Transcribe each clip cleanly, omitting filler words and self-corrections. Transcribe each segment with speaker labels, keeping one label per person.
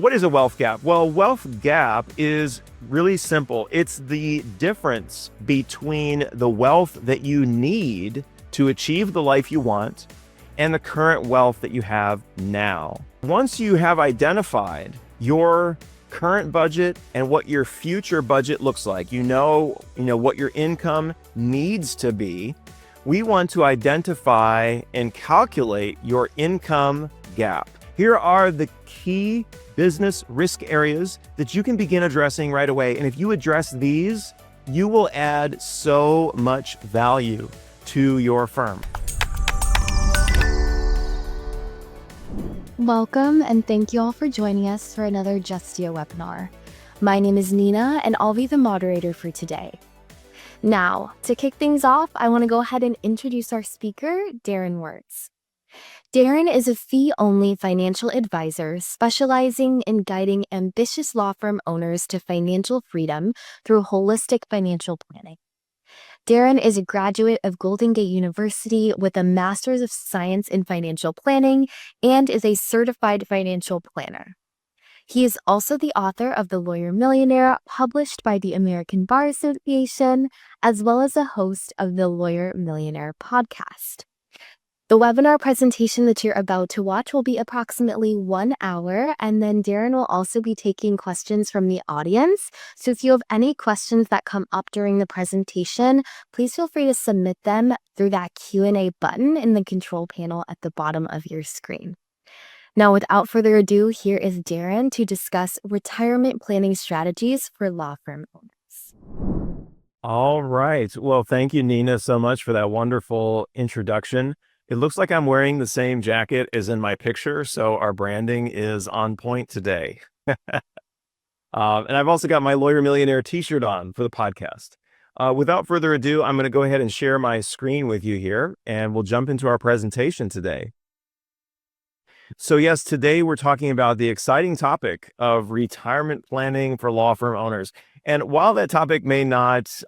Speaker 1: What is a wealth gap? Well, wealth gap is really simple. It's the difference between the wealth that you need to achieve the life you want and the current wealth that you have now. Once you have identified your current budget and what your future budget looks like, you know what your income needs to be, we want to identify and calculate your income gap. Here are the key business risk areas that you can begin addressing right away. And if you address these, you will add so much value to your firm.
Speaker 2: Welcome, and thank you all for joining us for another Justia webinar. My name is Nina, and I'll be the moderator for today. Now, to kick things off, I want to go ahead and introduce our speaker, Darren Wirtz. Darren is a fee-only financial advisor specializing in guiding ambitious law firm owners to financial freedom through holistic financial planning. Darren is a graduate of Golden Gate University with a Master's of Science in Financial Planning and is a certified financial planner. He is also the author of The Lawyer Millionaire, published by the American Bar Association, as well as a host of the Lawyer Millionaire podcast. The webinar presentation that you're about to watch will be approximately 1 hour, and then Darren will also be taking questions from the audience. So if you have any questions that come up during the presentation, please feel free to submit them through that Q&A button in the control panel at the bottom of your screen. Now, without further ado, here is Darren to discuss retirement planning strategies for law firm owners.
Speaker 1: All right. Well, thank you, Nina, so much for that wonderful introduction. It looks like I'm wearing the same jacket as in my picture, so our branding is on point today. And I've also got my Lawyer Millionaire t-shirt on for the podcast. Without further ado, I'm going to go ahead and share my screen with you here, and we'll jump into our presentation today. So yes, today we're talking about the exciting topic of retirement planning for law firm owners. And while that topic may not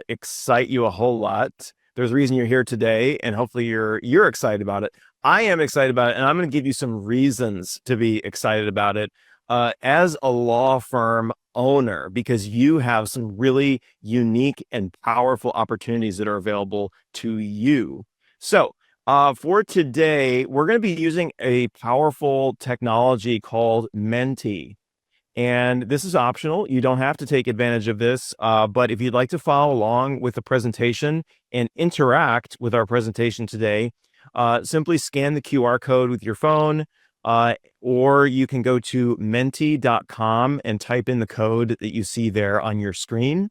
Speaker 1: excite you a whole lot, there's a reason you're here today, and hopefully you're excited about it. I am excited about it, and I'm going to give you some reasons to be excited about it as a law firm owner, because you have some really unique and powerful opportunities that are available to you. So for today, we're going to be using a powerful technology called Menti. And this is optional. You don't have to take advantage of this. But if you'd like to follow along with the presentation and interact with our presentation today, simply scan the QR code with your phone, or you can go to menti.com and type in the code that you see there on your screen.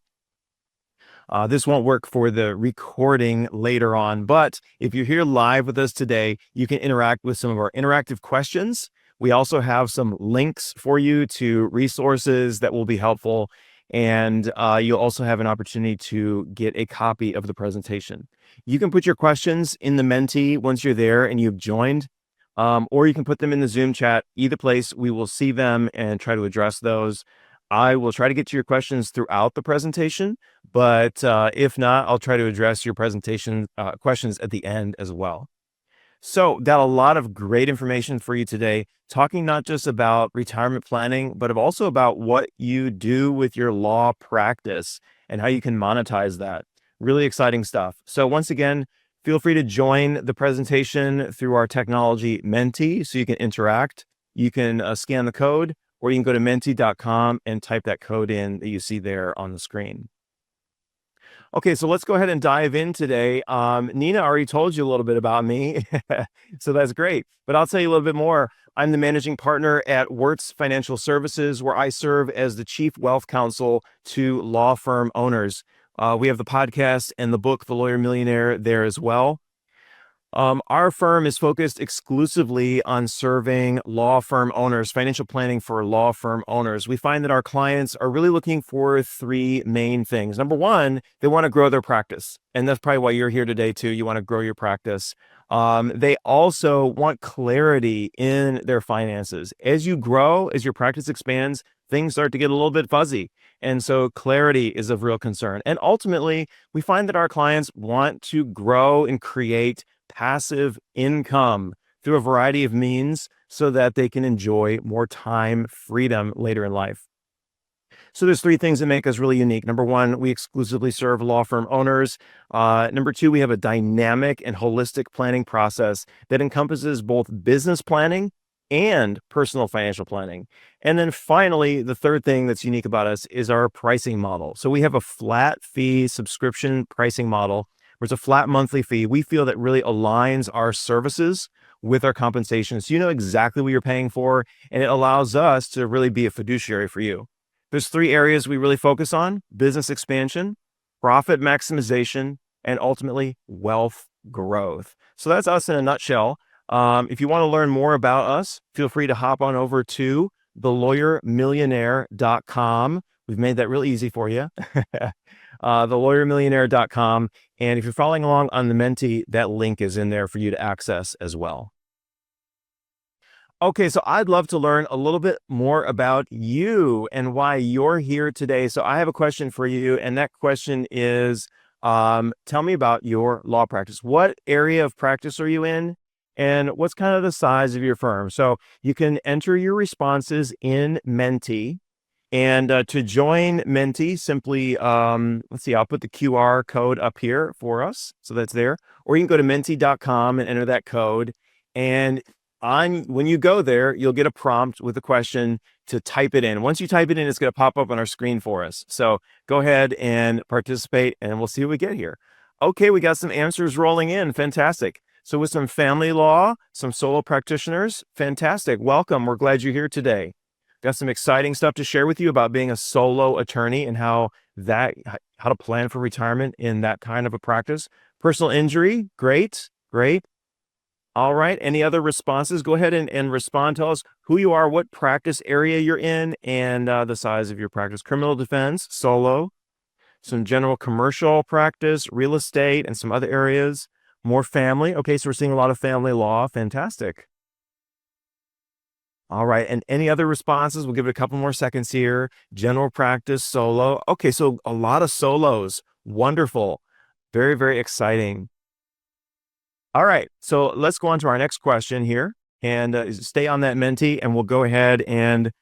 Speaker 1: This won't work for the recording later on, but if you're here live with us today, you can interact with some of our interactive questions. We also have some links for you to resources that will be helpful, and you'll also have an opportunity to get a copy of the presentation. You can put your questions in the Menti once you're there and you've joined, or you can put them in the Zoom chat. Either place, we will see them and try to address those. I will try to get to your questions throughout the presentation, but if not, I'll try to address your presentation questions at the end as well. So got a lot of great information for you today, talking not just about retirement planning, but also about what you do with your law practice and how you can monetize that. Really exciting stuff. So once again, feel free to join the presentation through our technology Menti so you can interact. You can scan the code, or you can go to menti.com and type that code in that you see there on the screen. Okay, so let's go ahead and dive in today. Nina already told you a little bit about me, so that's great. But I'll tell you a little bit more. I'm the managing partner at Wirtz Financial Services, where I serve as the chief wealth counsel to law firm owners. We have the podcast and the book, The Lawyer Millionaire, there as well. Our firm is focused exclusively on serving law firm owners, financial planning for law firm owners. We find that our clients are really looking for three main things. Number one, they want to grow their practice. And that's probably why you're here today too. You want to grow your practice. They also want clarity in their finances. As you grow, as your practice expands, things start to get a little bit fuzzy. And so clarity is of real concern. And ultimately, we find that our clients want to grow and create passive income through a variety of means, so that they can enjoy more time freedom later in life. So there's three things that make us really unique. Number one, we exclusively serve law firm owners. Number two, we have a dynamic and holistic planning process that encompasses both business planning and personal financial planning. And then finally, the third thing that's unique about us is our pricing model. So we have a flat fee subscription pricing model where it's a flat monthly fee. We feel that really aligns our services with our compensation. So you know exactly what you're paying for, and it allows us to really be a fiduciary for you. There's three areas we really focus on: business expansion, profit maximization, and ultimately wealth growth. So that's us in a nutshell. If you want to learn more about us, feel free to hop on over to thelawyermillionaire.com. We've made that real easy for you. Thelawyermillionaire.com. And if you're following along on the Menti, that link is in there for you to access as well. Okay, so I'd love to learn a little bit more about you and why you're here today. So I have a question for you, and that question is, tell me about your law practice. What area of practice are you in, and what's kind of the size of your firm? So you can enter your responses in Menti, and to join Menti, simply, let's see, I'll put the QR code up here for us, so that's there. Or you can go to menti.com and enter that code, and when you go there, you'll get a prompt with a question to type it in. Once you type it in, it's going to pop up on our screen for us. So go ahead and participate, and we'll see what we get here. Okay, we got some answers rolling in. Fantastic. So with some family law, some solo practitioners, fantastic. Welcome. We're glad you're here today. Got some exciting stuff to share with you about being a solo attorney and how to plan for retirement in that kind of a practice. Personal injury, great, great. All right. Any other responses? Go ahead and respond. Tell us who you are, what practice area you're in, and the size of your practice. Criminal defense, solo, some general commercial practice, real estate, and some other areas. More family. Okay, so we're seeing a lot of family law. Fantastic. All right. And any other responses? We'll give it a couple more seconds here. General practice, solo. Okay, so a lot of solos. Wonderful. Very, very exciting. All right, so let's go on to our next question here, and stay on that Menti, and we'll go ahead and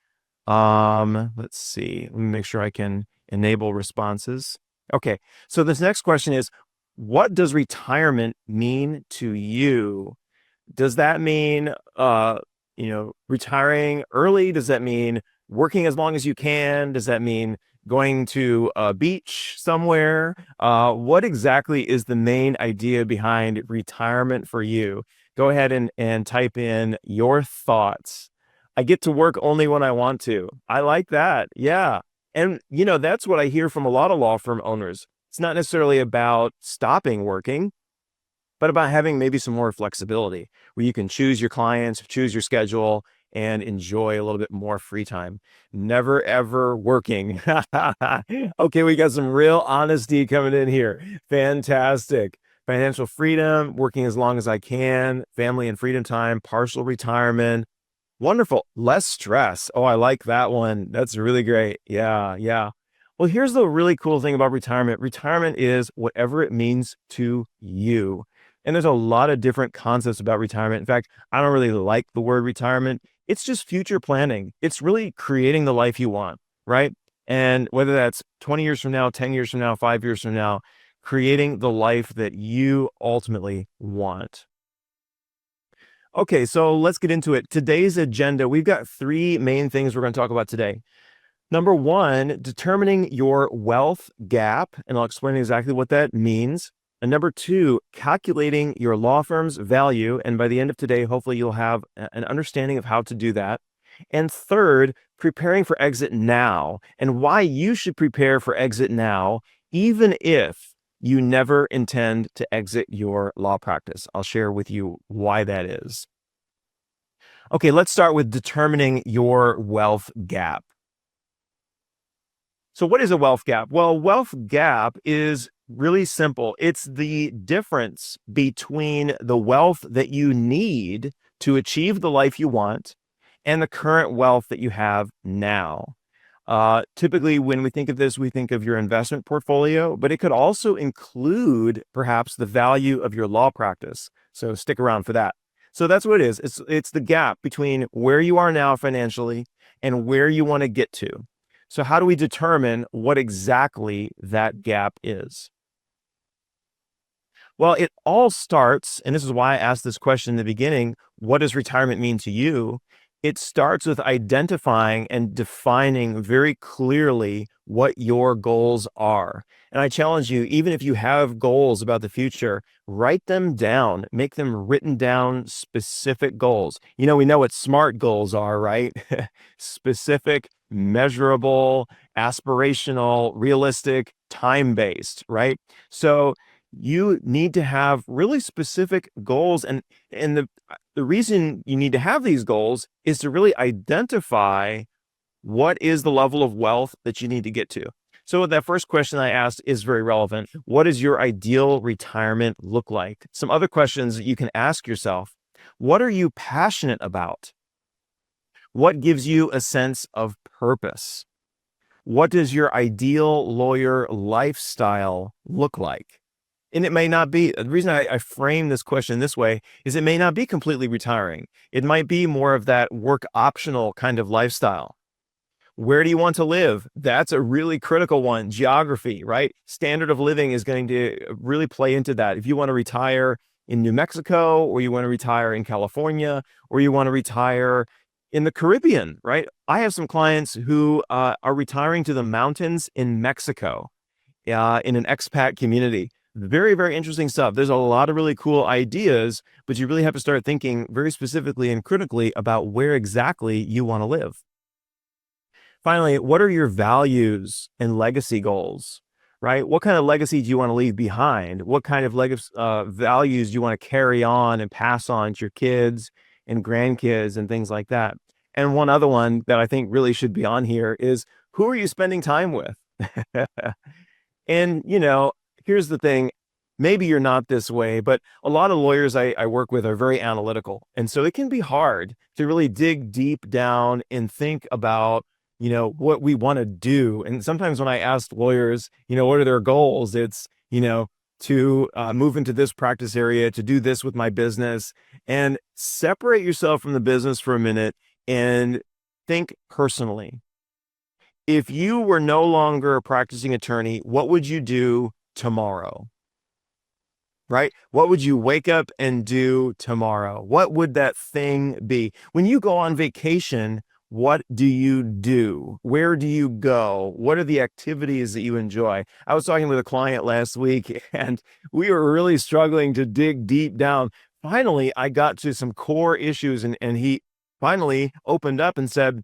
Speaker 1: let's see. Let me make sure I can enable responses. Okay, so this next question is, what does retirement mean to you? Does that mean retiring early? Does that mean working as long as you can? Does that mean going to a beach somewhere? What exactly is the main idea behind retirement for you? Go ahead and type in your thoughts. I get to work only when I want to. I like that. Yeah. And that's what I hear from a lot of law firm owners. It's not necessarily about stopping working, but about having maybe some more flexibility where you can choose your clients, choose your schedule, and enjoy a little bit more free time. Never ever working. Okay, we got some real honesty coming in here. Fantastic. Financial freedom, working as long as I can, family and freedom time, partial retirement. Wonderful. Less stress. Oh, I like that one. That's really great. Yeah, yeah. Well, here's the really cool thing about retirement. Retirement is whatever it means to you. And there's a lot of different concepts about retirement. In fact, I don't really like the word retirement. It's just future planning. It's really creating the life you want, right? And whether that's 20 years from now, 10 years from now, 5 years from now, creating the life that you ultimately want. Okay, so let's get into it. Today's agenda, we've got three main things we're going to talk about today. Number one, determining your wealth gap, and I'll explain exactly what that means. And number two, calculating your law firm's value. And by the end of today, hopefully you'll have an understanding of how to do that. And third, preparing for exit now and why you should prepare for exit now, even if you never intend to exit your law practice. I'll share with you why that is. Okay, let's start with determining your wealth gap. So what is a wealth gap? Well, wealth gap is really simple. It's the difference between the wealth that you need to achieve the life you want and the current wealth that you have now. Typically, when we think of this, we think of your investment portfolio, but it could also include perhaps the value of your law practice. So stick around for that. So that's what it is. It's the gap between where you are now financially and where you want to get to. So how do we determine what exactly that gap is? Well, it all starts, and this is why I asked this question in the beginning, what does retirement mean to you? It starts with identifying and defining very clearly what your goals are. And I challenge you, even if you have goals about the future, write them down, make them written down specific goals. We know what SMART goals are, right? Specific, measurable, aspirational, realistic, time-based, right? So you need to have really specific goals, and the reason you need to have these goals is to really identify what is the level of wealth that you need to get to. So that first question I asked is very relevant. What does your ideal retirement look like? Some other questions that you can ask yourself: what are you passionate about? What gives you a sense of purpose? What does your ideal lawyer lifestyle look like? And it may not be, the reason I frame this question this way is it may not be completely retiring. It might be more of that work optional kind of lifestyle. Where do you want to live? That's a really critical one. Geography, right? Standard of living is going to really play into that. If you want to retire in New Mexico, or you want to retire in California, or you want to retire in the Caribbean, right? I have some clients who are retiring to the mountains in Mexico, in an expat community. Very, very interesting stuff. There's a lot of really cool ideas, but you really have to start thinking very specifically and critically about where exactly you want to live. Finally, what are your values and legacy goals, right? What kind of legacy do you want to leave behind? What kind of values do you want to carry on and pass on to your kids and grandkids and things like that? And one other one that I think really should be on here is, who are you spending time with? And, here's the thing. Maybe you're not this way, but a lot of lawyers I work with are very analytical. And so it can be hard to really dig deep down and think about, what we want to do. And sometimes when I ask lawyers, what are their goals? It's, to move into this practice area, to do this with my business, and separate yourself from the business for a minute and think personally. If you were no longer a practicing attorney, what would you do tomorrow? Right? What would you wake up and do tomorrow? What would that thing be? When you go on vacation, what do you do? Where do you go? What are the activities that you enjoy? I was talking with a client last week, and we were really struggling to dig deep down. Finally, I got to some core issues, and he finally opened up and said,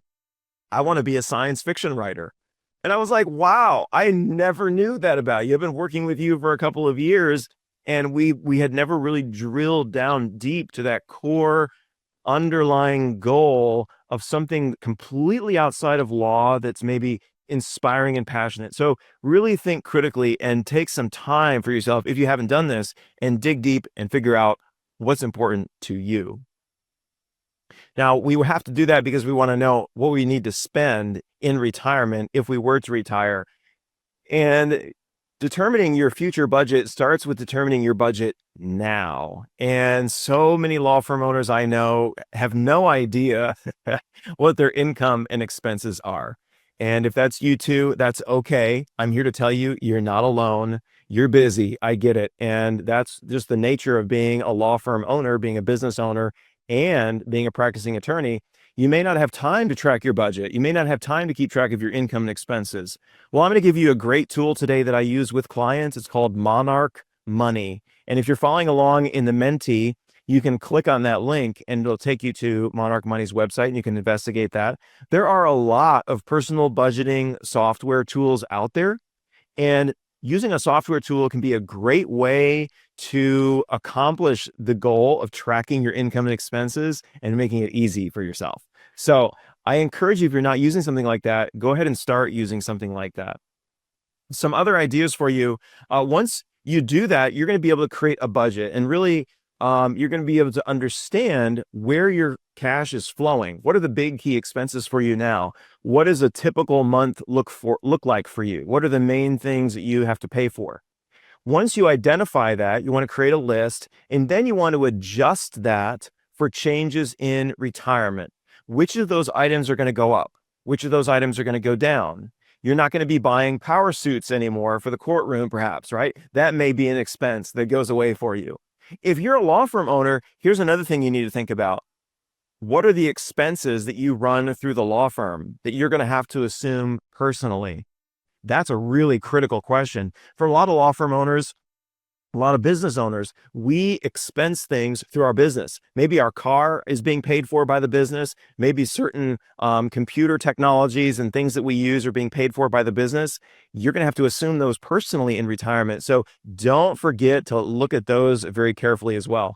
Speaker 1: I want to be a science fiction writer. And I was like, wow, I never knew that about you. I've been working with you for a couple of years, and we had never really drilled down deep to that core underlying goal of something completely outside of law that's maybe inspiring and passionate. So really think critically and take some time for yourself, if you haven't done this, and dig deep and figure out what's important to you. Now, we will have to do that because we want to know what we need to spend in retirement if we were to retire. And determining your future budget starts with determining your budget now. And so many law firm owners I know have no idea what their income and expenses are. And if that's you too, that's okay. I'm here to tell you, you're not alone. You're busy. I get it. And that's just the nature of being a law firm owner, being a business owner, and being a practicing attorney. You may not have time to track your budget. You may not have time to keep track of your income and expenses. Well, I'm going to give you a great tool today that I use with clients. It's called Monarch Money. And if you're following along in the Mentee, you can click on that link and it'll take you to Monarch Money's website and you can investigate that. There are a lot of personal budgeting software tools out there, and using a software tool can be a great way to accomplish the goal of tracking your income and expenses and making it easy for yourself. So I encourage you, if you're not using something like that, go ahead and start using something like that. Some other ideas for you. Once you do that, you're going to be able to create a budget, and really you're going to be able to understand where your cash is flowing. What are the big key expenses for you now? What does a typical month look like for you? What are the main things that you have to pay for? Once you identify that, you want to create a list, and then you want to adjust that for changes in retirement. Which of those items are going to go up? Which of those items are going to go down? You're not going to be buying power suits anymore for the courtroom, perhaps, right? That may be an expense that goes away for you. If you're a law firm owner, here's another thing you need to think about. What are the expenses that you run through the law firm that you're going to have to assume personally? That's a really critical question. For a lot of law firm owners, a lot of business owners, we expense things through our business. Maybe our car is being paid for by the business. Maybe certain computer technologies and things that we use are being paid for by the business. You're going to have to assume those personally in retirement. So don't forget to look at those very carefully as well.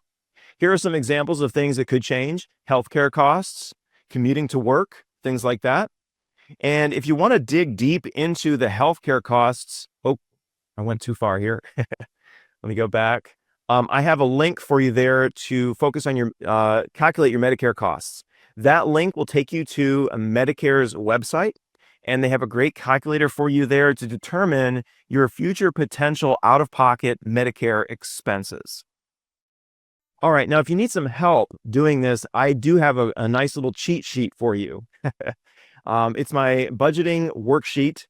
Speaker 1: Here are some examples of things that could change: healthcare costs, commuting to work, things like that. And if you want to dig deep into the healthcare costs, oh, I went too far here. Let me go back. I have a link for you there to focus on your calculate your Medicare costs. That link will take you to Medicare's website, and they have a great calculator for you there to determine your future potential out-of-pocket Medicare expenses. All right, now if you need some help doing this, I do have a nice little cheat sheet for you. It's my budgeting worksheet,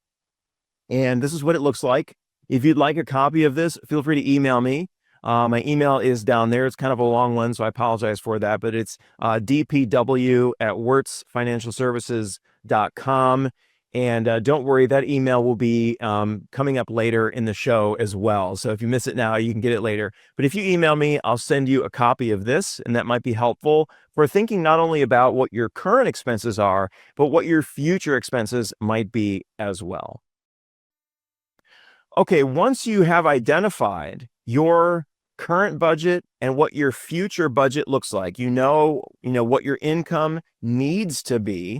Speaker 1: and this is what it looks like. If you'd like a copy of this, feel free to email me. My email is down there. It's kind of a long one, so I apologize for that, but it's dpw@wertzfinancialservices.com. And don't worry, that email will be coming up later in the show as well. So if you miss it now, you can get it later. But if you email me, I'll send you a copy of this, and that might be helpful for thinking not only about what your current expenses are, but what your future expenses might be as well. Okay, once you have identified your current budget and what your future budget looks like, you know what your income needs to be,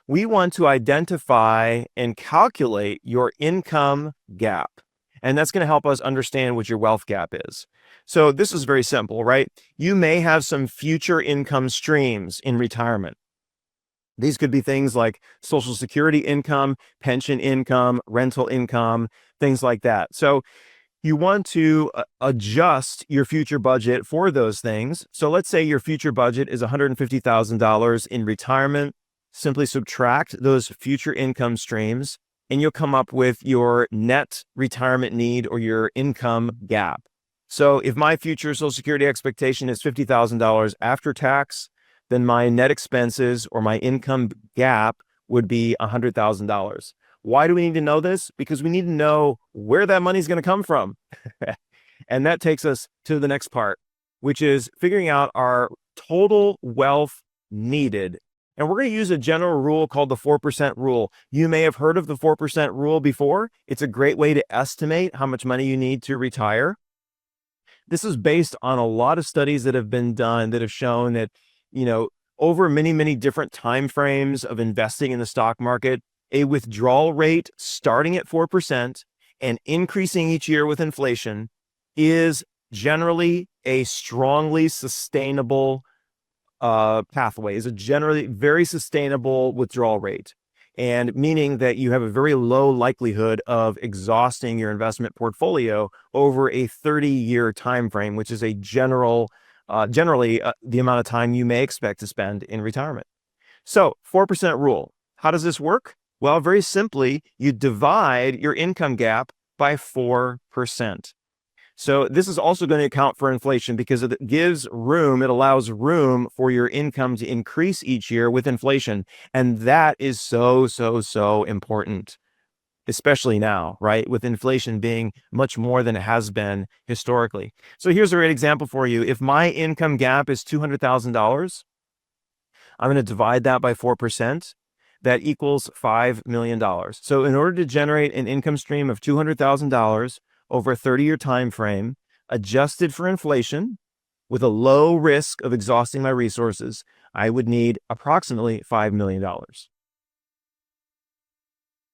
Speaker 1: we want to identify and calculate your income gap. And that's going to help us understand what your wealth gap is. So this is very simple, right? You may have some future income streams in retirement. These could be things like Social Security income, pension income, rental income, things like that. So you want to adjust your future budget for those things. So let's say your future budget is $150,000 in retirement. Simply subtract those future income streams, and you'll come up with your net retirement need or your income gap. So if my future Social Security expectation is $50,000 after tax, then my net expenses or my income gap would be $100,000. Why do we need to know this? Because we need to know where that money is going to come from. And that takes us to the next part, which is figuring out our total wealth needed. And we're going to use a general rule called the 4% rule. You may have heard of the 4% rule before. It's a great way to estimate how much money you need to retire. This is based on a lot of studies that have been done that have shown that, over many, many different time frames of investing in the stock market, a withdrawal rate starting at 4% and increasing each year with inflation is generally a strongly sustainable pathway, is a generally very sustainable withdrawal rate. And meaning that you have a very low likelihood of exhausting your investment portfolio over a 30-year time frame, which is a generally the amount of time you may expect to spend in retirement. So 4% rule. How does this work? Well, very simply, you divide your income gap by 4%. So this is also going to account for inflation because it allows room for your income to increase each year with inflation. And that is so important, especially now, right? With inflation being much more than it has been historically. So here's a great example for you. If my income gap is $200,000, I'm going to divide that by 4%. That equals $5 million. So in order to generate an income stream of $200,000 over a 30-year time frame, adjusted for inflation, with a low risk of exhausting my resources, I would need approximately $5 million.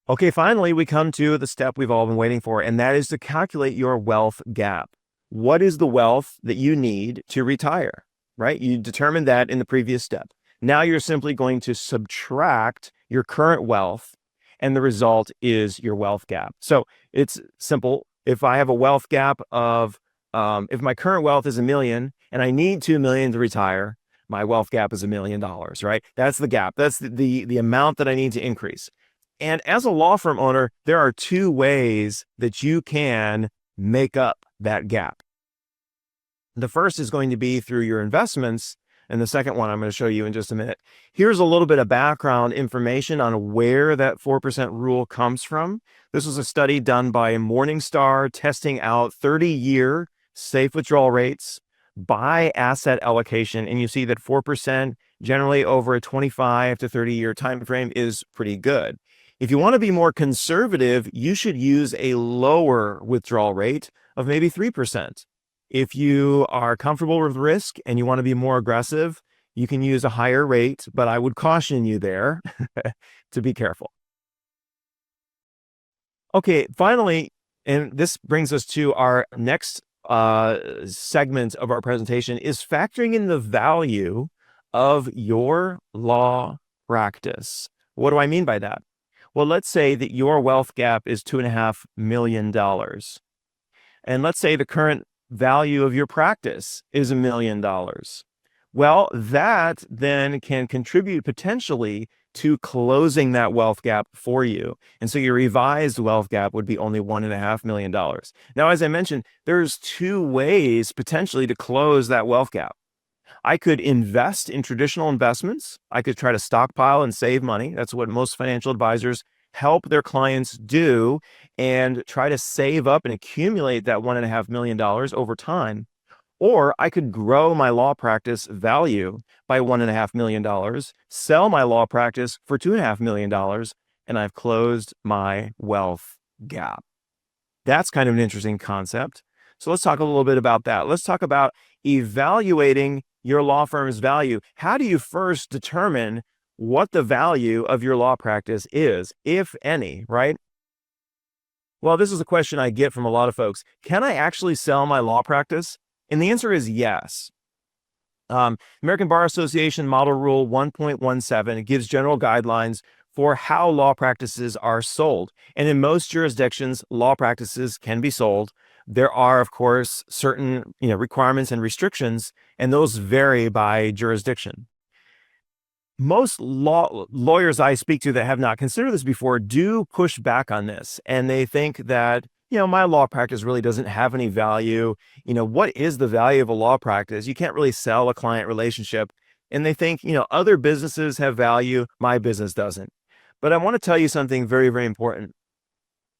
Speaker 1: Okay, finally, we come to the step we've all been waiting for, and that is to calculate your wealth gap. What is the wealth that you need to retire, right? You determined that in the previous step. Now you're simply going to subtract your current wealth, and the result is your wealth gap. So it's simple. If I have a wealth gap of, if my current wealth is $1 million and I need $2 million to retire, My wealth gap is $1 million, right? That's the gap. That's the amount that I need to increase. And as a law firm owner, there are two ways that you can make up that gap. The first is going to be through your investments, and the second one I'm going to show you in just a minute. Here's a little bit of background information on where that 4% rule comes from. This was a study done by Morningstar testing out 30-year safe withdrawal rates by asset allocation, and you see that 4% generally over a 25 to 30-year time frame is pretty good. If you want to be more conservative, you should use a lower withdrawal rate of maybe 3%. If you are comfortable with risk and you want to be more aggressive, you can use a higher rate, but I would caution you there to be careful. Okay, finally, and this brings us to our next segment of our presentation, is factoring in the value of your law practice. What do I mean by that? Well, let's say that your wealth gap is $2.5 million. And let's say the current value of your practice is $1 million. Well, that then can contribute potentially to closing that wealth gap for you. And so your revised wealth gap would be only $1.5 million. Now, as I mentioned, there's two ways potentially to close that wealth gap. I could invest in traditional investments. I could try to stockpile and save money. That's what most financial advisors help their clients do, and try to save up and accumulate that $1.5 million over time. Or I could grow my law practice value by $1.5 million, sell my law practice for $2.5 million, and I've closed my wealth gap. That's kind of an interesting concept. So let's talk a little bit about that. Let's talk about evaluating your law firm's value. How do you first determine what the value of your law practice is, if any, right? Well, this is a question I get from a lot of folks. Can I actually sell my law practice? And the answer is yes. American Bar Association Model Rule 1.17 gives general guidelines for how law practices are sold. And in most jurisdictions, law practices can be sold. There are, of course, certain requirements and restrictions, and those vary by jurisdiction. Most lawyers I speak to that have not considered this before do push back on this, and they think that my law practice really doesn't have any value. What is the value of a law practice? You can't really sell a client relationship. And they think, other businesses have value, my business doesn't. But I want to tell you something very, very important.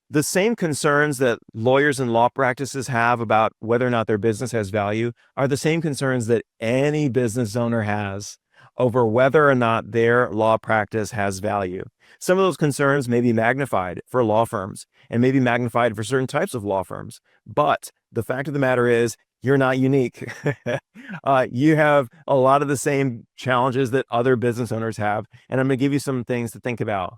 Speaker 1: The same concerns that lawyers and law practices have about whether or not their business has value are the same concerns that any business owner has over whether or not their law practice has value. Some of those concerns may be magnified for law firms and may be magnified for certain types of law firms. But the fact of the matter is, you're not unique. You have a lot of the same challenges that other business owners have. And I'm going to give you some things to think about.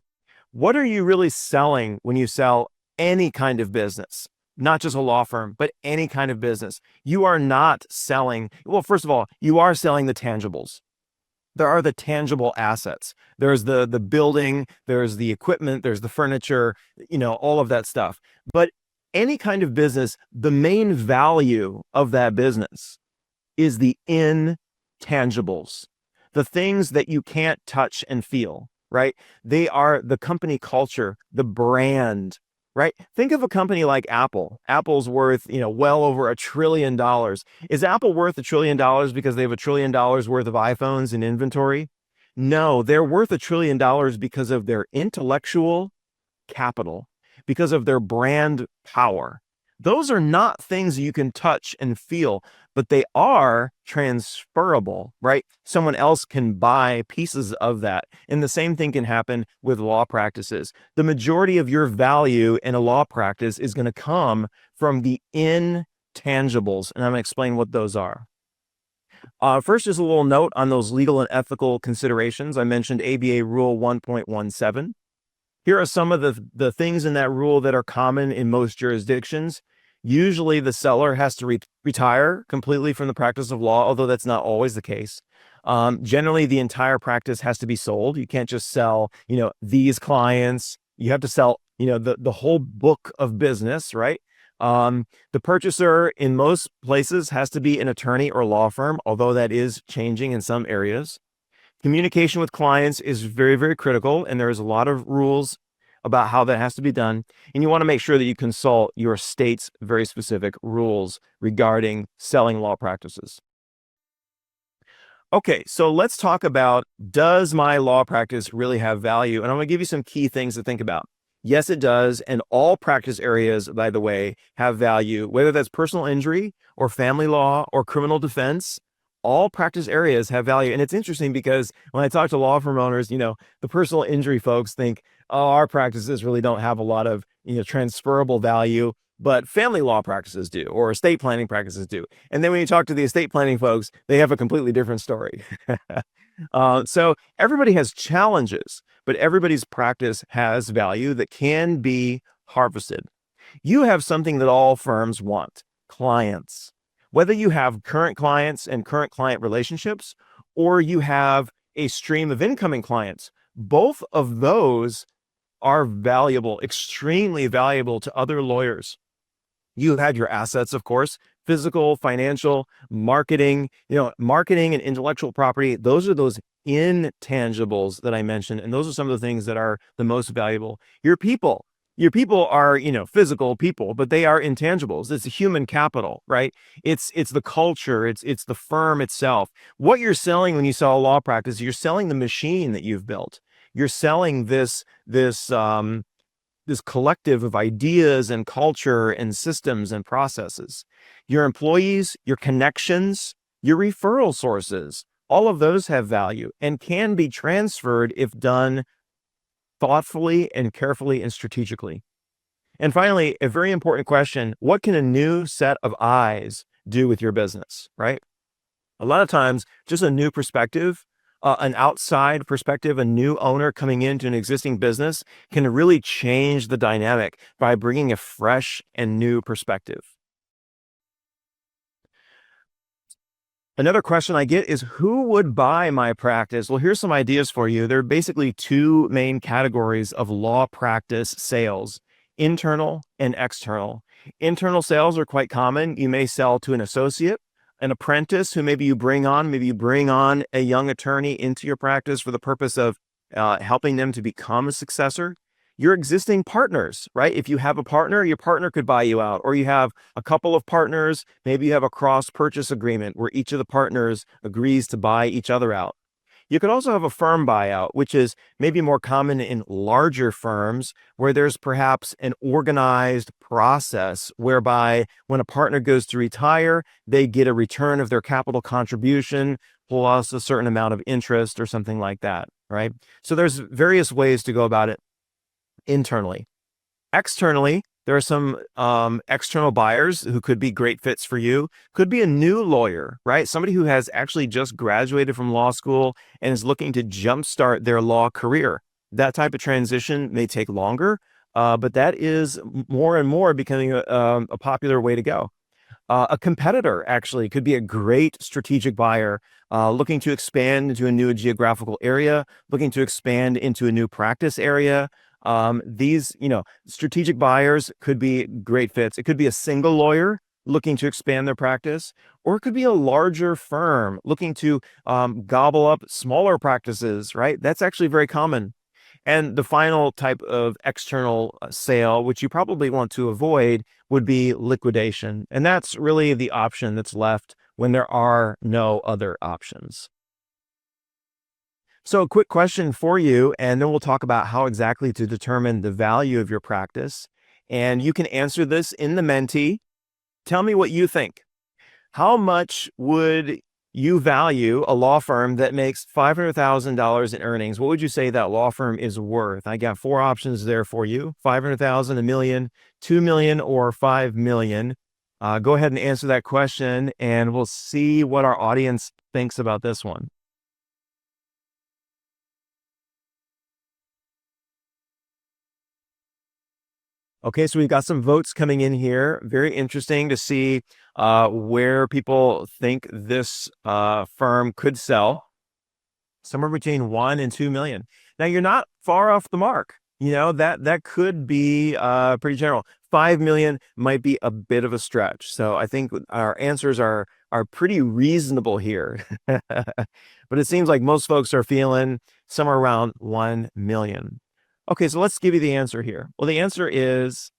Speaker 1: What are you really selling when you sell any kind of business? Not just a law firm, but any kind of business. You are not selling, well, first of all, you are selling the tangibles. There are the tangible assets. There's the building, there's the equipment, there's the furniture, all of that stuff. But any kind of business, the main value of that business is the intangibles, the things that you can't touch and feel, right? They are the company culture, the brand, right? Think of a company like Apple. Apple's worth, well over $1 trillion. Is Apple worth $1 trillion because they have $1 trillion worth of iPhones in inventory? No, they're worth $1 trillion because of their intellectual capital, because of their brand power. Those are not things you can touch and feel, but they are transferable, right? Someone else can buy pieces of that. And the same thing can happen with law practices. The majority of your value in a law practice is going to come from the intangibles. And I'm going to explain what those are. First, just a little note on those legal and ethical considerations. I mentioned ABA Rule 1.17. Here are some of the things in that rule that are common in most jurisdictions. Usually the seller has to retire completely from the practice of law, although that's not always the case. Generally, the entire practice has to be sold. You can't just sell, these clients. You have to sell, the whole book of business, right? The purchaser in most places has to be an attorney or law firm, although that is changing in some areas. Communication with clients is very, very critical, and there's a lot of rules about how that has to be done. And you want to make sure that you consult your state's very specific rules regarding selling law practices. Okay, so let's talk about, does my law practice really have value? And I'm going to give you some key things to think about. Yes, it does. And all practice areas, by the way, have value, whether that's personal injury or family law or criminal defense. All practice areas have value. And it's interesting because when I talk to law firm owners, the personal injury folks think, oh, our practices really don't have a lot of, transferable value, but family law practices do, or estate planning practices do. And then when you talk to the estate planning folks, they have a completely different story. So everybody has challenges, but everybody's practice has value that can be harvested. You have something that all firms want: clients. Whether you have current clients and current client relationships, or you have a stream of incoming clients, both of those are valuable, extremely valuable to other lawyers. You had your assets, of course, physical, financial, marketing, marketing and intellectual property. Those are those intangibles that I mentioned. And those are some of the things that are the most valuable. Your people are, physical people, but they are intangibles. It's human capital, right? It's the culture, it's the firm itself. What you're selling when you sell a law practice, you're selling the machine that you've built. You're selling this collective of ideas and culture and systems and processes. Your employees, your connections, your referral sources, all of those have value and can be transferred if done thoughtfully and carefully and strategically. And finally, a very important question: what can a new set of eyes do with your business, right? A lot of times, just a new perspective, an outside perspective, a new owner coming into an existing business can really change the dynamic by bringing a fresh and new perspective. Another question I get is, who would buy my practice? Well, here's some ideas for you. There are basically two main categories of law practice sales: internal and external. Internal sales are quite common. You may sell to an associate, an apprentice who maybe you bring on. Maybe you bring on a young attorney into your practice for the purpose of helping them to become a successor. Your existing partners, right? If you have a partner, your partner could buy you out, or you have a couple of partners. Maybe you have a cross purchase agreement where each of the partners agrees to buy each other out. You could also have a firm buyout, which is maybe more common in larger firms where there's perhaps an organized process whereby when a partner goes to retire, they get a return of their capital contribution plus a certain amount of interest or something like that, right? So there's various ways to go about it internally. Externally, there are some external buyers who could be great fits for you. Could be a new lawyer, right? Somebody who has actually just graduated from law school and is looking to jumpstart their law career. That type of transition may take longer, but that is more and more becoming a popular way to go. A competitor actually could be a great strategic buyer, looking to expand into a new geographical area, looking to expand into a new practice area. These, strategic buyers could be great fits. It could be a single lawyer looking to expand their practice, or it could be a larger firm looking to gobble up smaller practices, right? That's actually very common. And the final type of external sale, which you probably want to avoid, would be liquidation. And that's really the option that's left when there are no other options. So, a quick question for you, and then we'll talk about how exactly to determine the value of your practice. And you can answer this in the Mentee. Tell me what you think. How much would you value a law firm that makes $500,000 in earnings? What would you say that law firm is worth? I got four options there for you: 500,000, a million, 2 million, or 5 million. Go ahead and answer that question, and we'll see what our audience thinks about this one. Okay, so we've got some votes coming in here. Very interesting to see where people think this firm could sell. Somewhere between 1 and 2 million. Now, you're not far off the mark. That could be pretty general. 5 million might be a bit of a stretch. So I think our answers are pretty reasonable here. But it seems like most folks are feeling somewhere around 1 million. Okay, so let's give you the answer here. Well, the answer is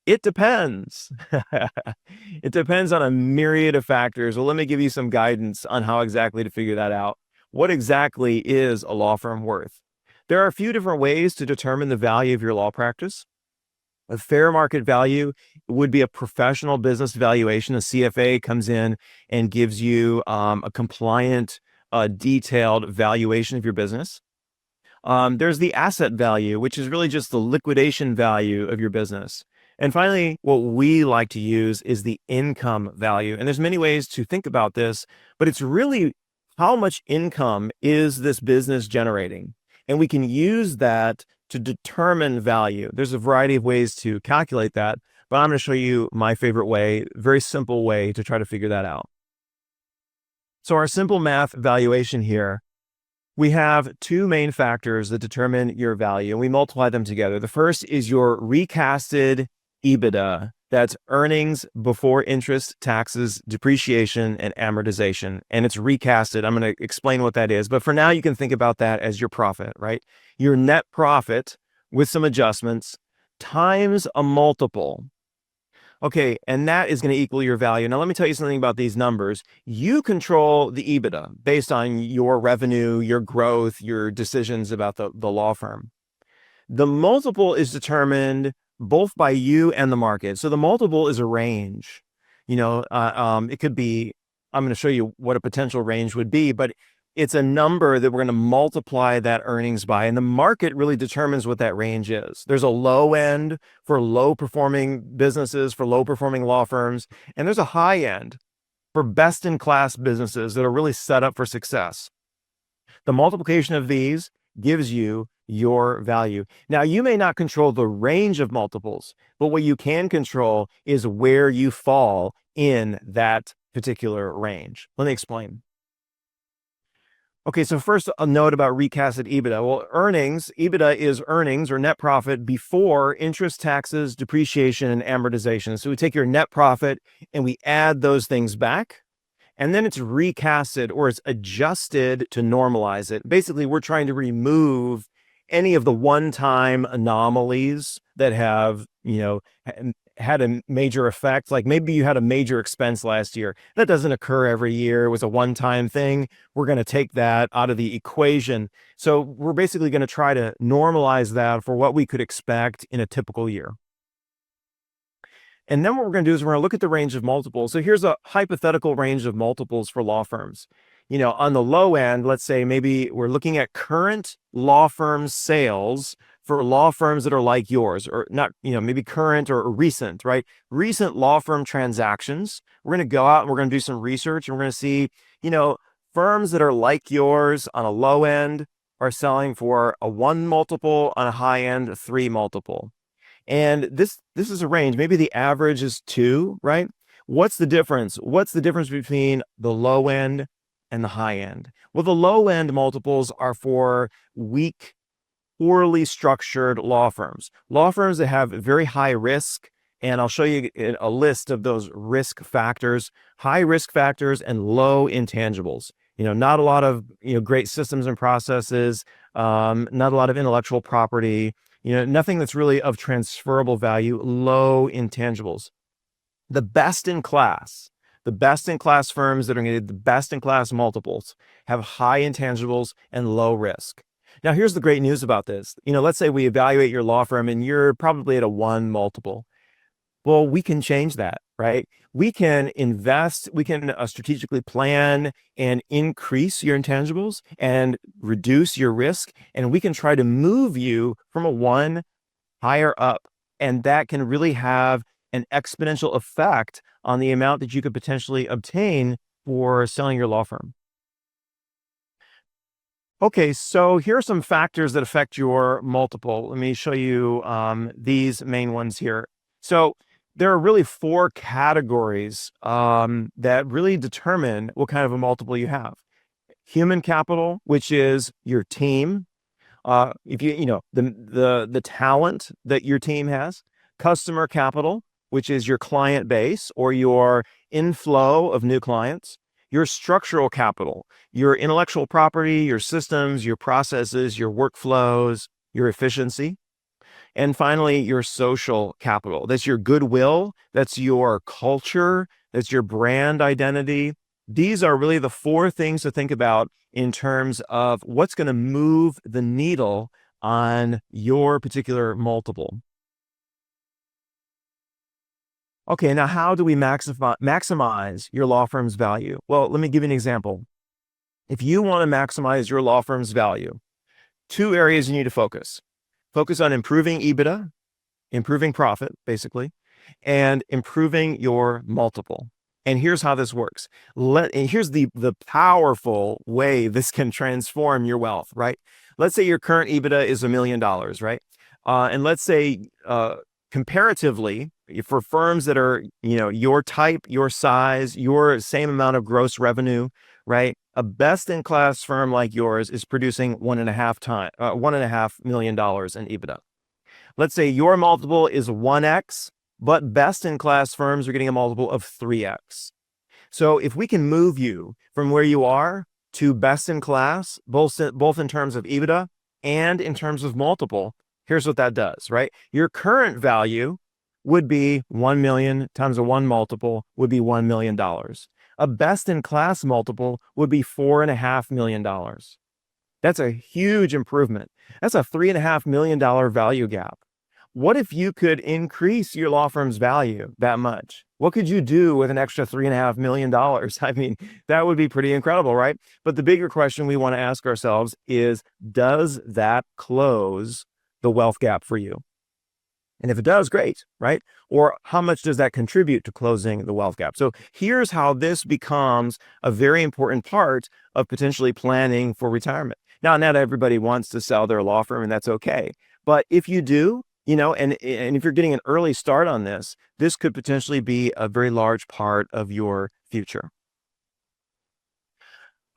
Speaker 1: it depends. It depends on a myriad of factors. Well, let me give you some guidance on how exactly to figure that out. What exactly is a law firm worth? There are a few different ways to determine the value of your law practice. A fair market value would be a professional business valuation. A CFA comes in and gives you a compliant, detailed valuation of your business. There's the asset value, which is really just the liquidation value of your business. And finally, what we like to use is the income value. And there's many ways to think about this, but it's really how much income is this business generating? And we can use that to determine value. There's a variety of ways to calculate that, but I'm going to show you my favorite way, very simple way to try to figure that out. So our simple math valuation here, we have two main factors that determine your value, and we multiply them together. The first is your recasted EBITDA. That's earnings before interest, taxes, depreciation, and amortization. And it's recasted. I'm going to explain what that is. But for now, you can think about that as your profit, right? Your net profit with some adjustments times a multiple. Okay, and that is going to equal your value. Now, let me tell you something about these numbers. You control the EBITDA based on your revenue, your growth, your decisions about the law firm. The multiple is determined both by you and the market. So the multiple is a range. It could be, I'm going to show you what a potential range would be, but it's a number that we're going to multiply that earnings by. And the market really determines what that range is. There's a low end for low performing businesses, for low performing law firms, and there's a high end for best in class businesses that are really set up for success. The multiplication of these gives you your value. Now, you may not control the range of multiples, but what you can control is where you fall in that particular range. Let me explain. Okay, so first a note about recasted EBITDA. Well, EBITDA is earnings or net profit before interest, taxes, depreciation, and amortization. So we take your net profit and we add those things back. And then it's recasted or it's adjusted to normalize it. Basically, we're trying to remove any of the one-time anomalies that have, had a major effect. Like maybe you had a major expense last year. That doesn't occur every year. It was a one-time thing. We're going to take that out of the equation. So we're basically going to try to normalize that for what we could expect in a typical year. And then what we're going to do is we're going to look at the range of multiples. So here's a hypothetical range of multiples for law firms. On the low end, let's say maybe we're looking at current law firm sales for law firms that are like yours, or not, maybe current or recent, right? Recent law firm transactions. We're going to go out and we're going to do some research and we're going to see, firms that are like yours on a low end are selling for a 1 multiple, on a high end, a 3 multiple. And this is a range. Maybe the average is 2, right? What's the difference? What's the difference between the low end and the high end? Well, the low end multiples are for weak, poorly structured law firms that have very high risk. And I'll show you a list of those risk factors, high risk factors and low intangibles. Not a lot of, great systems and processes, not a lot of intellectual property, nothing that's really of transferable value, low intangibles. The best in class firms that are going to get the best in class multiples have high intangibles and low risk. Now, here's the great news about this. Let's say we evaluate your law firm and you're probably at a 1 multiple. Well, we can change that, right? We can invest, we can strategically plan and increase your intangibles and reduce your risk. And we can try to move you from a 1 higher up. And that can really have an exponential effect on the amount that you could potentially obtain for selling your law firm. Okay, so here are some factors that affect your multiple. Let me show you these main ones here. So there are really 4 categories that really determine what kind of a multiple you have. Human capital, which is your team. If the talent that your team has, customer capital, which is your client base or your inflow of new clients, your structural capital, your intellectual property, your systems, your processes, your workflows, your efficiency, and finally, your social capital. That's your goodwill, that's your culture, that's your brand identity. These are really the four things to think about in terms of what's going to move the needle on your particular multiple. Okay, now how do we maximize your law firm's value? Well, let me give you an example. If you want to maximize your law firm's value, two areas you need to focus. Focus on improving EBITDA, improving profit, basically, and improving your multiple. And here's how this works. And here's the powerful way this can transform your wealth, right? Let's say your current EBITDA is $1 million, right? And let's say comparatively, for firms that are, your type, your size, your same amount of gross revenue, right? A best-in-class firm like yours is producing $1.5 million in EBITDA. Let's say your multiple is 1x, but best-in-class firms are getting a multiple of 3x. So if we can move you from where you are to best-in-class, both in terms of EBITDA and in terms of multiple, here's what that does, right? Your current value would be 1 million times a 1 multiple would be $1 million. A best-in-class multiple would be $4.5 million. That's a huge improvement. That's a $3.5 million value gap. What if you could increase your law firm's value that much? What could you do with an extra $3.5 million? I mean, that would be pretty incredible, right? But the bigger question we want to ask ourselves is, does that close the wealth gap for you? And if it does, great, right? Or how much does that contribute to closing the wealth gap? So here's how this becomes a very important part of potentially planning for retirement. Now, not everybody wants to sell their law firm, and that's okay. But if you do, and if you're getting an early start on this, this could potentially be a very large part of your future.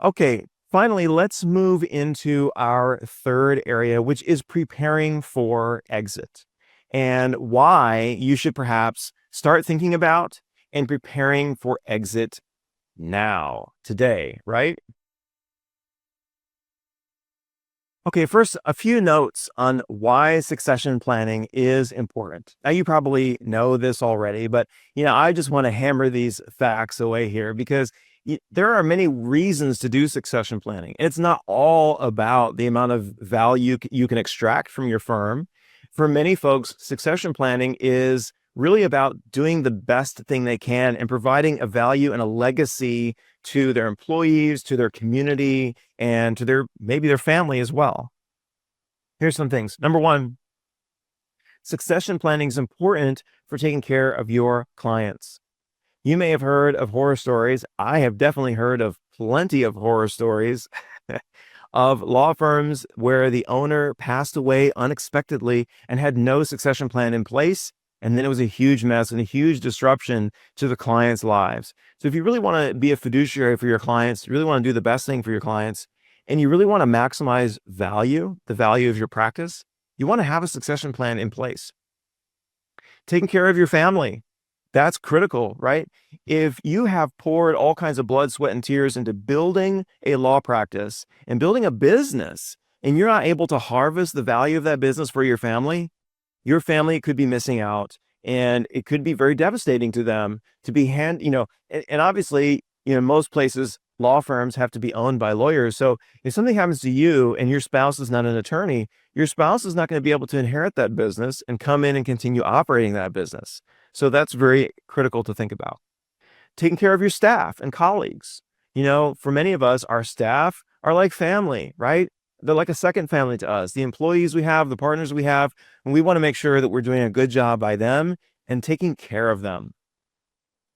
Speaker 1: Okay, finally, let's move into our third area, which is preparing for exit and why you should perhaps start thinking about and preparing for exit now, today, right? Okay, first, a few notes on why succession planning is important. Now, you probably know this already, but I just want to hammer these facts away here because there are many reasons to do succession planning. It's not all about the amount of value you can extract from your firm. For many folks, succession planning is really about doing the best thing they can and providing a value and a legacy to their employees, to their community, and to maybe their family as well. Here's some things. Number one, succession planning is important for taking care of your clients. You may have heard of horror stories. I have definitely heard of plenty of horror stories of law firms where the owner passed away unexpectedly and had no succession plan in place. And then it was a huge mess and a huge disruption to the clients' lives. So if you really want to be a fiduciary for your clients, you really want to do the best thing for your clients, and you really want to maximize value, the value of your practice, you want to have a succession plan in place. Taking care of your family, that's critical, right? If you have poured all kinds of blood, sweat, and tears into building a law practice and building a business, and you're not able to harvest the value of that business for your family could be missing out, and it could be very devastating to them to be and obviously, most places, law firms have to be owned by lawyers. So if something happens to you and your spouse is not an attorney, your spouse is not going to be able to inherit that business and come in and continue operating that business. So that's very critical to think about. Taking care of your staff and colleagues. For many of us, our staff are like family, right? They're like a second family to us. The employees we have, the partners we have, and we want to make sure that we're doing a good job by them and taking care of them.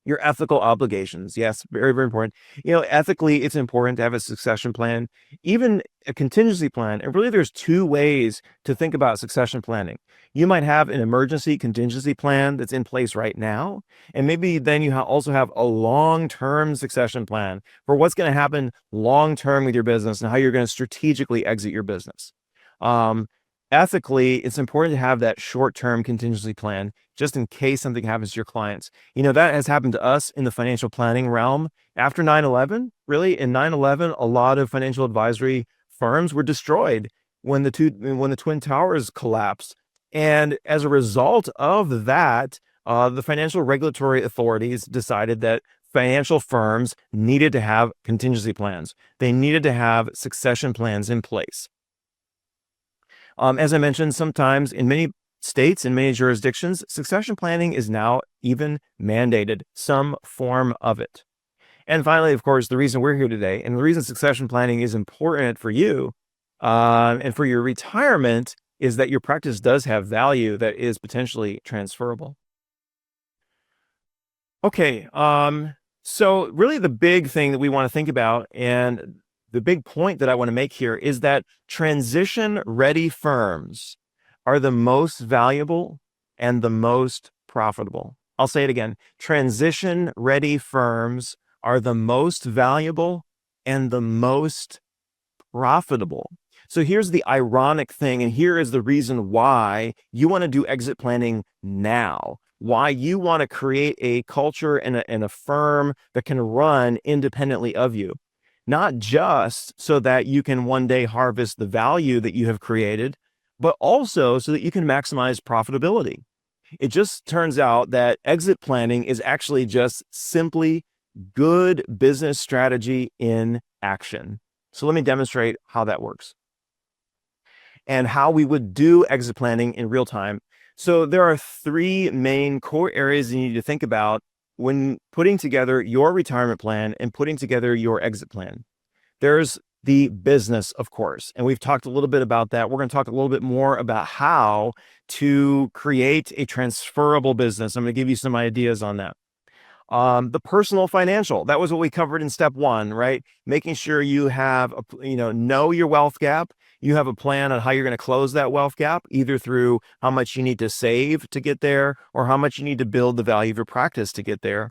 Speaker 1: Your ethical obligations. Yes, very, very important. Ethically, it's important to have a succession plan, even a contingency plan. And really, there's two ways to think about succession planning. You might have an emergency contingency plan that's in place right now. And maybe then you also have a long-term succession plan for what's going to happen long-term with your business and how you're going to strategically exit your business. Um, Ethically, it's important to have that short-term contingency plan just in case something happens to your clients. That has happened to us in the financial planning realm after 9/11. Really, in 9/11, a lot of financial advisory firms were destroyed when the Twin Towers collapsed. And as a result of that, the financial regulatory authorities decided that financial firms needed to have contingency plans. They needed to have succession plans in place. As I mentioned, sometimes in many states and many jurisdictions, succession planning is now even mandated, some form of it. And finally, of course, the reason we're here today and the reason succession planning is important for you and for your retirement is that your practice does have value that is potentially transferable. Okay. So really the big thing that we want to think about and the big point that I want to make here is that transition ready firms are the most valuable and the most profitable. I'll say it again. Transition ready firms are the most valuable and the most profitable. So here's the ironic thing, and here is the reason why you want to do exit planning now, why you want to create a culture and a firm that can run independently of you, not just so that you can one day harvest the value that you have created, but also so that you can maximize profitability. It just turns out that exit planning is actually just simply good business strategy in action. So let me demonstrate how that works and how we would do exit planning in real time. So there are three main core areas you need to think about when putting together your retirement plan and putting together your exit plan. There's the business, of course, and we've talked a little bit about that. We're going to talk a little bit more about how to create a transferable business. I'm going to give you some ideas on that. The personal financial, that was what we covered in step one, right? Making sure you have, know your wealth gap. You have a plan on how you're going to close that wealth gap, either through how much you need to save to get there or how much you need to build the value of your practice to get there.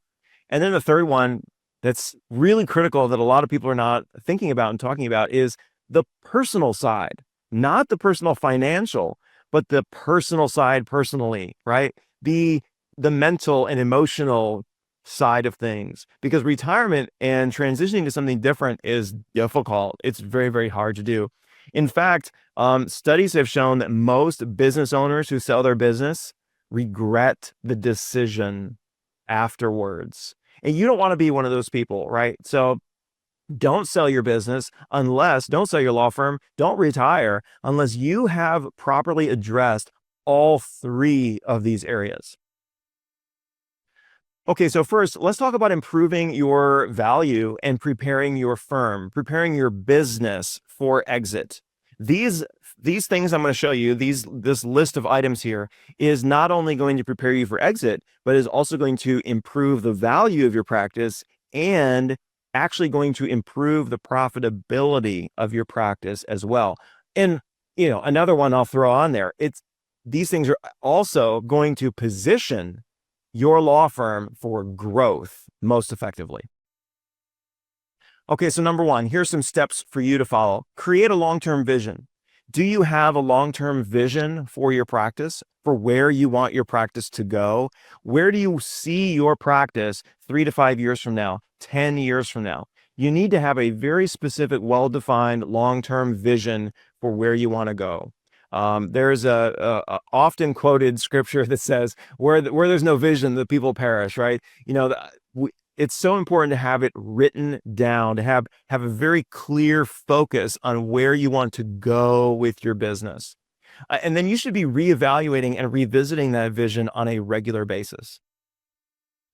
Speaker 1: And then the third one that's really critical that a lot of people are not thinking about and talking about is the personal side, not the personal financial, but the personal side personally, right? The mental and emotional side of things, because retirement and transitioning to something different is difficult. It's very, very hard to do. In fact, studies have shown that most business owners who sell their business regret the decision afterwards. And you don't want to be one of those people, right? So don't sell your business don't sell your law firm, don't retire unless you have properly addressed all three of these areas. Okay, so first, let's talk about improving your value and preparing your firm, preparing your business for exit. These these things I'm going to show you, this list of items here is not only going to prepare you for exit, but is also going to improve the value of your practice and actually going to improve the profitability of your practice as well. And another one I'll throw on there, it's these things are also going to position your law firm for growth most effectively. Okay, so number one, here's some steps for you to follow. Create a long-term vision. Do you have a long-term vision for your practice, for where you want your practice to go? Where do you see your practice 3 to 5 years from now, 10 years from now? You need to have a very specific, well-defined long-term vision for where you want to go. There's a often quoted scripture that says, where there's no vision, the people perish, right? It's so important to have it written down, to have a very clear focus on where you want to go with your business. And then you should be reevaluating and revisiting that vision on a regular basis.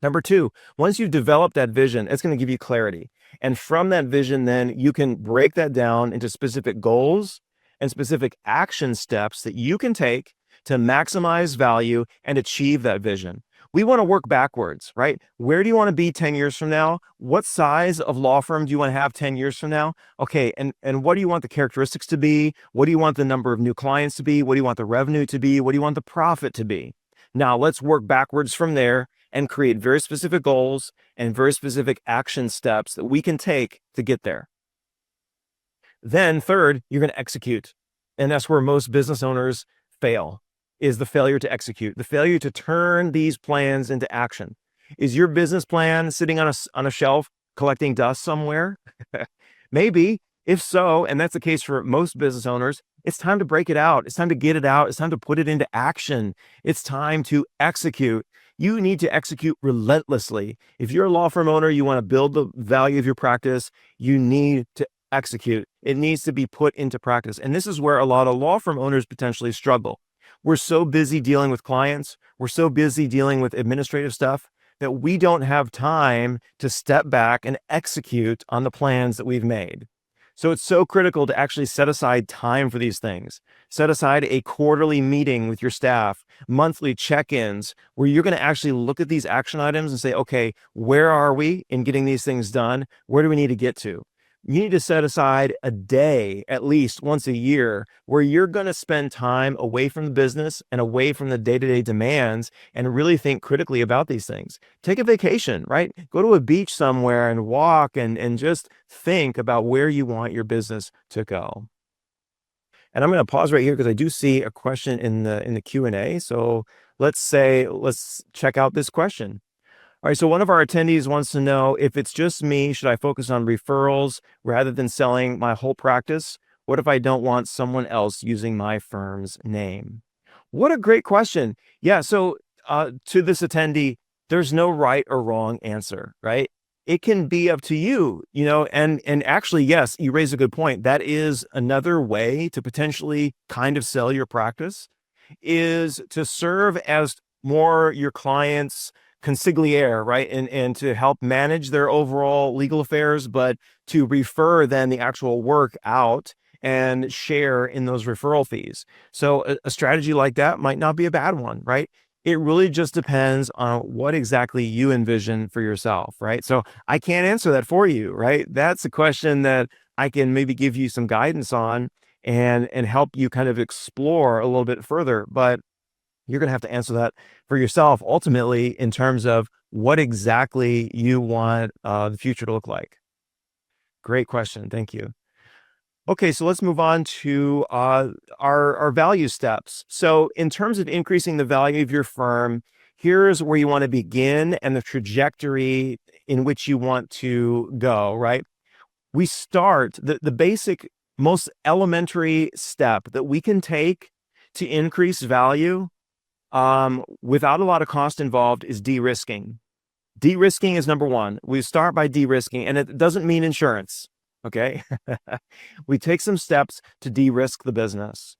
Speaker 1: Number two, once you've developed that vision, it's going to give you clarity. And from that vision, then you can break that down into specific goals and specific action steps that you can take to maximize value and achieve that vision. We want to work backwards, right? Where do you want to be 10 years from now? What size of law firm do you want to have 10 years from now? Okay, and what do you want the characteristics to be? What do you want the number of new clients to be? What do you want the revenue to be? What do you want the profit to be? Now, let's work backwards from there and create very specific goals and very specific action steps that we can take to get there. Then third, you're going to execute. And that's where most business owners fail, is the failure to execute, the failure to turn these plans into action. Is your business plan sitting on a shelf collecting dust somewhere? Maybe. If so, and that's the case for most business owners, it's time to break it out. It's time to get it out. It's time to put it into action. It's time to execute. You need to execute relentlessly. If you're a law firm owner, you want to build the value of your practice, you need to execute. It needs to be put into practice. And this is where a lot of law firm owners potentially struggle. We're so busy dealing with clients, we're so busy dealing with administrative stuff that we don't have time to step back and execute on the plans that we've made. So it's so critical to actually set aside time for these things. Set aside a quarterly meeting with your staff, monthly check-ins, where you're going to actually look at these action items and say, okay, where are we in getting these things done? Where do we need to get to? You need to set aside a day, at least once a year, where you're going to spend time away from the business and away from the day-to-day demands and really think critically about these things. Take a vacation, right? Go to a beach somewhere and walk and just think about where you want your business to go. And I'm going to pause right here because I do see a question in the Q&A. So let's check out this question. All right, so one of our attendees wants to know, if it's just me, should I focus on referrals rather than selling my whole practice? What if I don't want someone else using my firm's name? What a great question. Yeah, so to this attendee, there's no right or wrong answer, right? It can be up to you, and actually, yes, you raise a good point. That is another way to potentially kind of sell your practice, is to serve as more your clients' consigliere, right? And to help manage their overall legal affairs, but to refer then the actual work out and share in those referral fees. So a strategy like that might not be a bad one, right? It really just depends on what exactly you envision for yourself, right? So I can't answer that for you, right? That's a question that I can maybe give you some guidance on and help you kind of explore a little bit further. But you're going to have to answer that for yourself ultimately in terms of what exactly you want the future to look like. Great question. Thank you. Okay, so let's move on to our value steps. So in terms of increasing the value of your firm, here's where you want to begin and the trajectory in which you want to go, right? We start the basic, most elementary step that we can take to increase value without a lot of cost involved is de-risking. De-risking is number one. We start by de-risking, and it doesn't mean insurance. Okay. We take some steps to de-risk the business.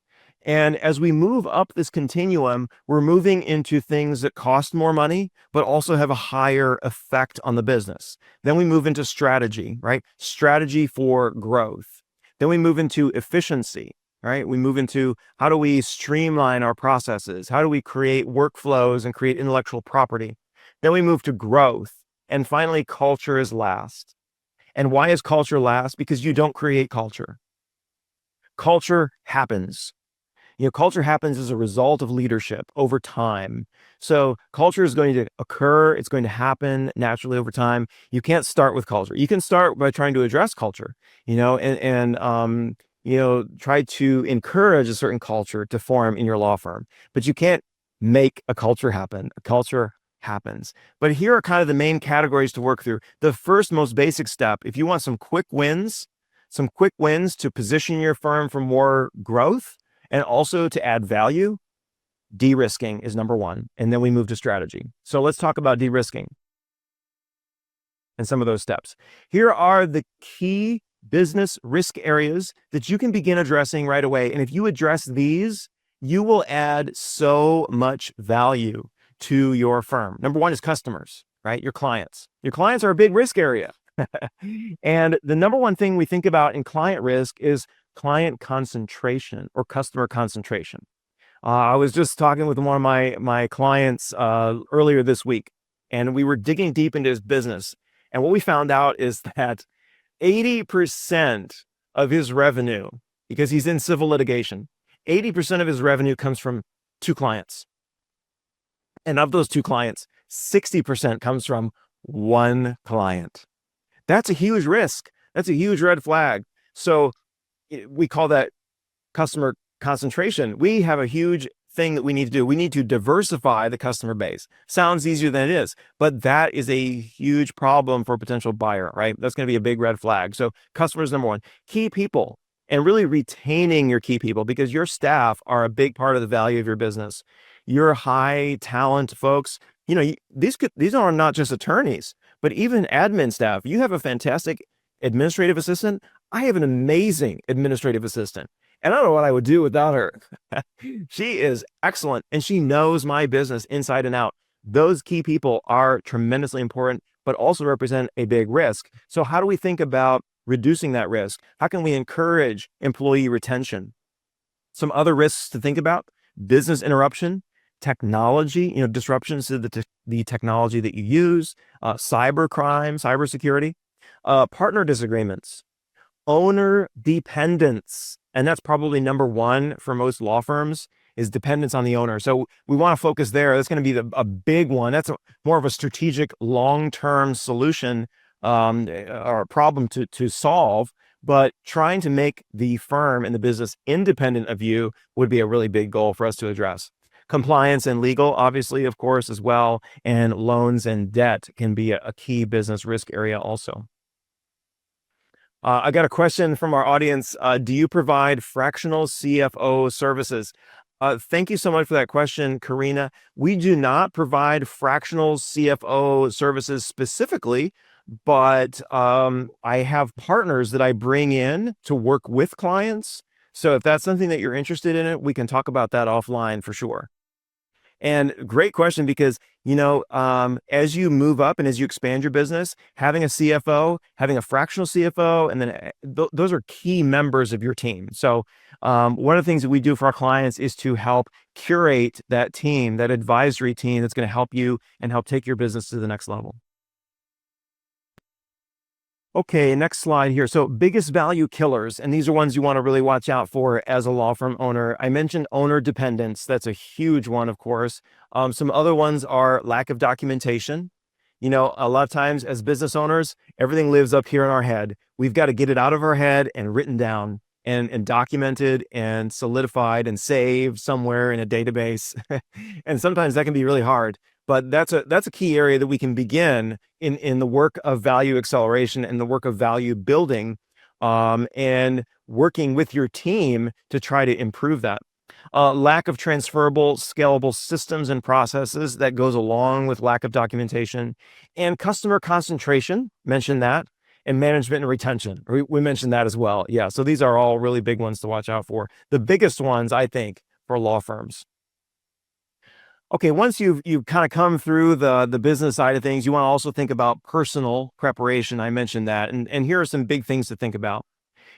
Speaker 1: And as we move up this continuum, we're moving into things that cost more money, but also have a higher effect on the business. Then we move into strategy, right? Strategy for growth. Then we move into efficiency, right? We move into how do we streamline our processes? How do we create workflows and create intellectual property? Then we move to growth. And finally, culture is last. And why is culture last? Because you don't create culture. Culture happens. Culture happens as a result of leadership over time. So culture is going to occur. It's going to happen naturally over time. You can't start with culture. You can start by trying to address culture, and try to encourage a certain culture to form in your law firm, but you can't make a culture happen. A culture happens. But here are kind of the main categories to work through. The first most basic step, if you want some quick wins to position your firm for more growth and also to add value, de-risking is number one. And then we move to strategy. So let's talk about de-risking and some of those steps. Here are the key business risk areas that you can begin addressing right away. And if you address these, you will add so much value to your firm. Number one is customers, right? Your clients. Your clients are a big risk area. And the number one thing we think about in client risk is client concentration or customer concentration. I was just talking with one of my clients earlier this week, and we were digging deep into his business. And what we found out is that 80% of his revenue, because he's in civil litigation, 80% of his revenue comes from two clients. And of those two clients, 60% comes from one client. That's a huge risk. That's a huge red flag. So we call that customer concentration, we have a huge thing that we need to do. We need to diversify the customer base. Sounds easier than it is, but that is a huge problem for a potential buyer, right? That's going to be a big red flag. So customers, number one. Key people, and really retaining your key people, because your staff are a big part of the value of your business. Your high talent folks, these are not just attorneys, but even admin staff. You have a fantastic administrative assistant. I have an amazing administrative assistant, and I don't know what I would do without her. She is excellent, and she knows my business inside and out. Those key people are tremendously important, but also represent a big risk. So how do we think about reducing that risk? How can we encourage employee retention? Some other risks to think about: business interruption, technology, disruptions to the technology that you use, cyber crime, cybersecurity, partner disagreements, owner dependence. And that's probably number one for most law firms, is dependence on the owner. So we want to focus there. That's going to be a big one. That's more of a strategic long-term solution, or a problem to solve. But trying to make the firm and the business independent of you would be a really big goal for us to address. Compliance and legal, obviously, of course, as well. And loans and debt can be a key business risk area also. I got a question from our audience. Do you provide fractional CFO services? Thank you so much for that question, Karina. We do not provide fractional CFO services specifically, but I have partners that I bring in to work with clients. So if that's something that you're interested in, we can talk about that offline for sure. And great question, because, as you move up and as you expand your business, having a CFO, having a fractional CFO, and then those are key members of your team. So one of the things that we do for our clients is to help curate that team, that advisory team that's going to help you and help take your business to the next level. Okay, next slide here. So biggest value killers, and these are ones you want to really watch out for as a law firm owner. I mentioned owner dependence. That's a huge one, of course. Some other ones are lack of documentation. A lot of times as business owners, everything lives up here in our head. We've got to get it out of our head and written down and documented and solidified and saved somewhere in a database. And sometimes that can be really hard. But that's a key area that we can begin in the work of value acceleration and the work of value building, and working with your team to try to improve that. Lack of transferable, scalable systems and processes, that goes along with lack of documentation. And customer concentration, mentioned that, and management and retention. We mentioned that as well. Yeah, so these are all really big ones to watch out for. The biggest ones, I think, for law firms. Okay, once you've kind of come through the business side of things, you want to also think about personal preparation. I mentioned that. And here are some big things to think about.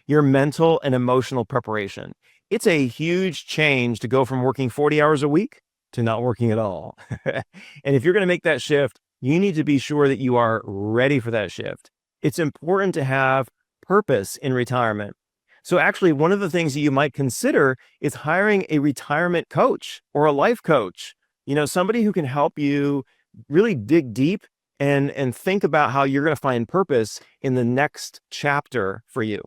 Speaker 1: Your mental and emotional preparation. It's a huge change to go from working 40 hours a week to not working at all. And if you're going to make that shift, you need to be sure that you are ready for that shift. It's important to have purpose in retirement. So actually, one of the things that you might consider is hiring a retirement coach or a life coach. Somebody who can help you really dig deep and think about how you're going to find purpose in the next chapter for you.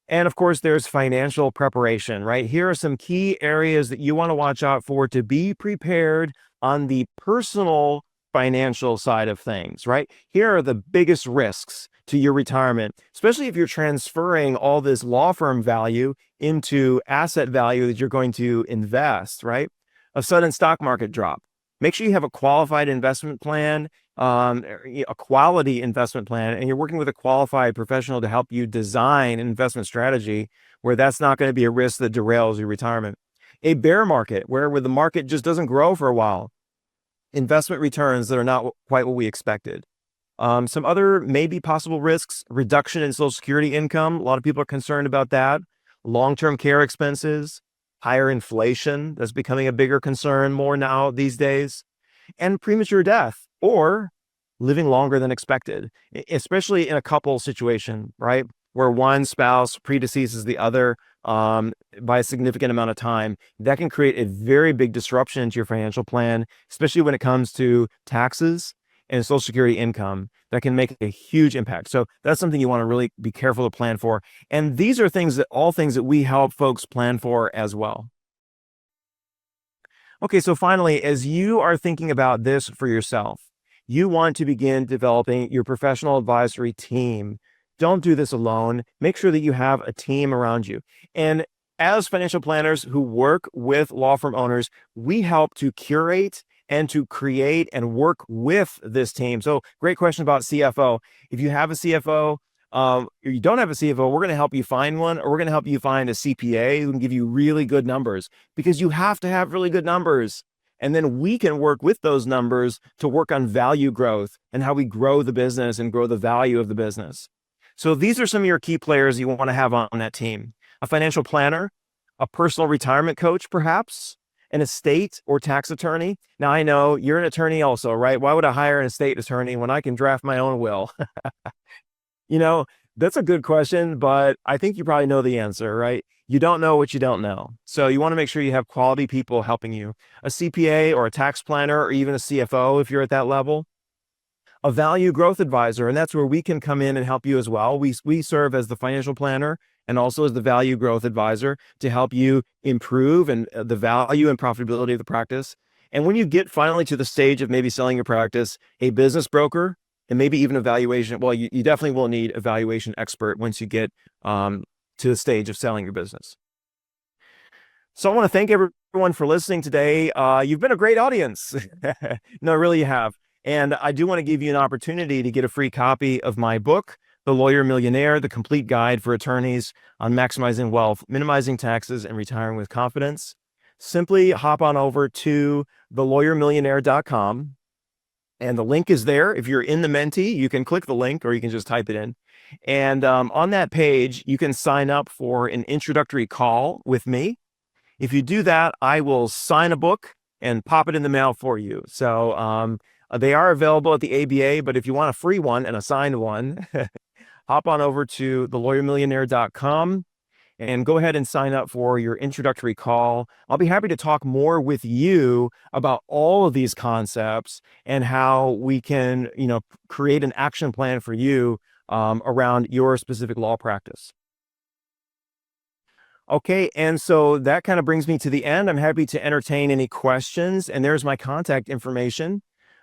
Speaker 1: And of course, there's financial preparation, right? Here are some key areas that you want to watch out for to be prepared on the personal financial side of things, right? Here are the biggest risks to your retirement, especially if you're transferring all this law firm value into asset value that you're going to invest, right? A sudden stock market drop. Make sure you have a qualified investment plan, a quality investment plan, and you're working with a qualified professional to help you design an investment strategy where that's not going to be a risk that derails your retirement. A bear market, where the market just doesn't grow for a while. Investment returns that are not quite what we expected. Some other maybe possible risks: reduction in Social Security income. A lot of people are concerned about that. Long-term care expenses, higher inflation, that's becoming a bigger concern more now these days, and premature death or living longer than expected, especially in a couple situation, right? Where one spouse predeceases the other by a significant amount of time. That can create a very big disruption to your financial plan, especially when it comes to taxes and Social Security income that can make a huge impact. So that's something you want to really be careful to plan for. And these are all things that we help folks plan for as well. Okay, so finally, as you are thinking about this for yourself, you want to begin developing your professional advisory team. Don't do this alone. Make sure that you have a team around you. And as financial planners who work with law firm owners, we help to curate and to create and work with this team. So, great question about CFO. If you have a CFO, if you don't have a CFO, we're going to help you find one, or we're going to help you find a CPA who can give you really good numbers, because you have to have really good numbers. And then we can work with those numbers to work on value growth and how we grow the business and grow the value of the business. So these are some of your key players you want to have on that team: a financial planner, a personal retirement coach, perhaps, an estate or tax attorney. Now, I know you're an attorney also, right? Why would I hire an estate attorney when I can draft my own will? You know, that's a good question, but I think you probably know the answer, right? You don't know what you don't know. So you want to make sure you have quality people helping you: a CPA or a tax planner, or even a CFO if you're at that level, a value growth advisor. And that's where we can come in and help you as well. We serve as the financial planner and also as the value growth advisor to help you improve and the value and profitability of the practice. And when you get finally to the stage of maybe selling your practice, a business broker and maybe even a valuation, well, you definitely will need a valuation expert once you get to the stage of selling your business. So I want to thank everyone for listening today. You've been a great audience. No, really you have. And I do want to give you an opportunity to get a free copy of my book, The Lawyer Millionaire: The Complete Guide for Attorneys on Maximizing Wealth, Minimizing Taxes, and Retiring with Confidence. Simply hop on over to thelawyermillionaire.com. And the link is there. If you're in the Mentee, you can click the link or you can just type it in. And on that page, you can sign up for an introductory call with me. If you do that, I will sign a book and pop it in the mail for you. So they are available at the ABA, but if you want a free one and a signed one, hop on over to thelawyermillionaire.com and go ahead and sign up for your introductory call. I'll be happy to talk more with you about all of these concepts and how we can, create an action plan for you around your specific law practice. Okay, and so that kind of brings me to the end. I'm happy to entertain any questions, and there's my contact information.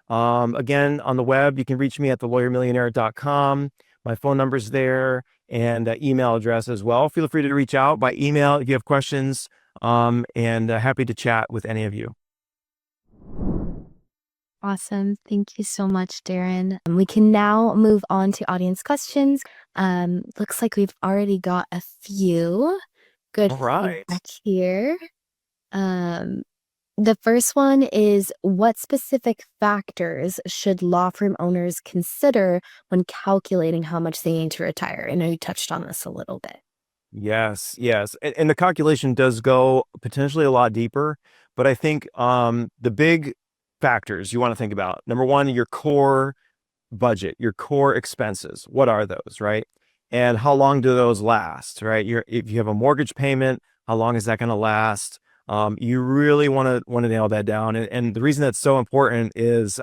Speaker 1: Again, on the web, you can reach me at thelawyermillionaire.com. My phone number's there, and email address as well. Feel free to reach out by email if you have questions, and happy to chat with any of you.
Speaker 2: Awesome. Thank you so much, Darren. We can now move on to audience questions. Looks like we've already got a few. Good
Speaker 1: All right.
Speaker 2: feedback here. The first one is, what specific factors should law firm owners consider when calculating how much they need to retire? I know you touched on this a little bit.
Speaker 1: Yes, yes. And the calculation does go potentially a lot deeper, but I think the big factors you want to think about: number one, your core budget, your core expenses. What are those, right? And how long do those last, right? If you have a mortgage payment, how long is that going to last? You really want to nail that down. And the reason that's so important is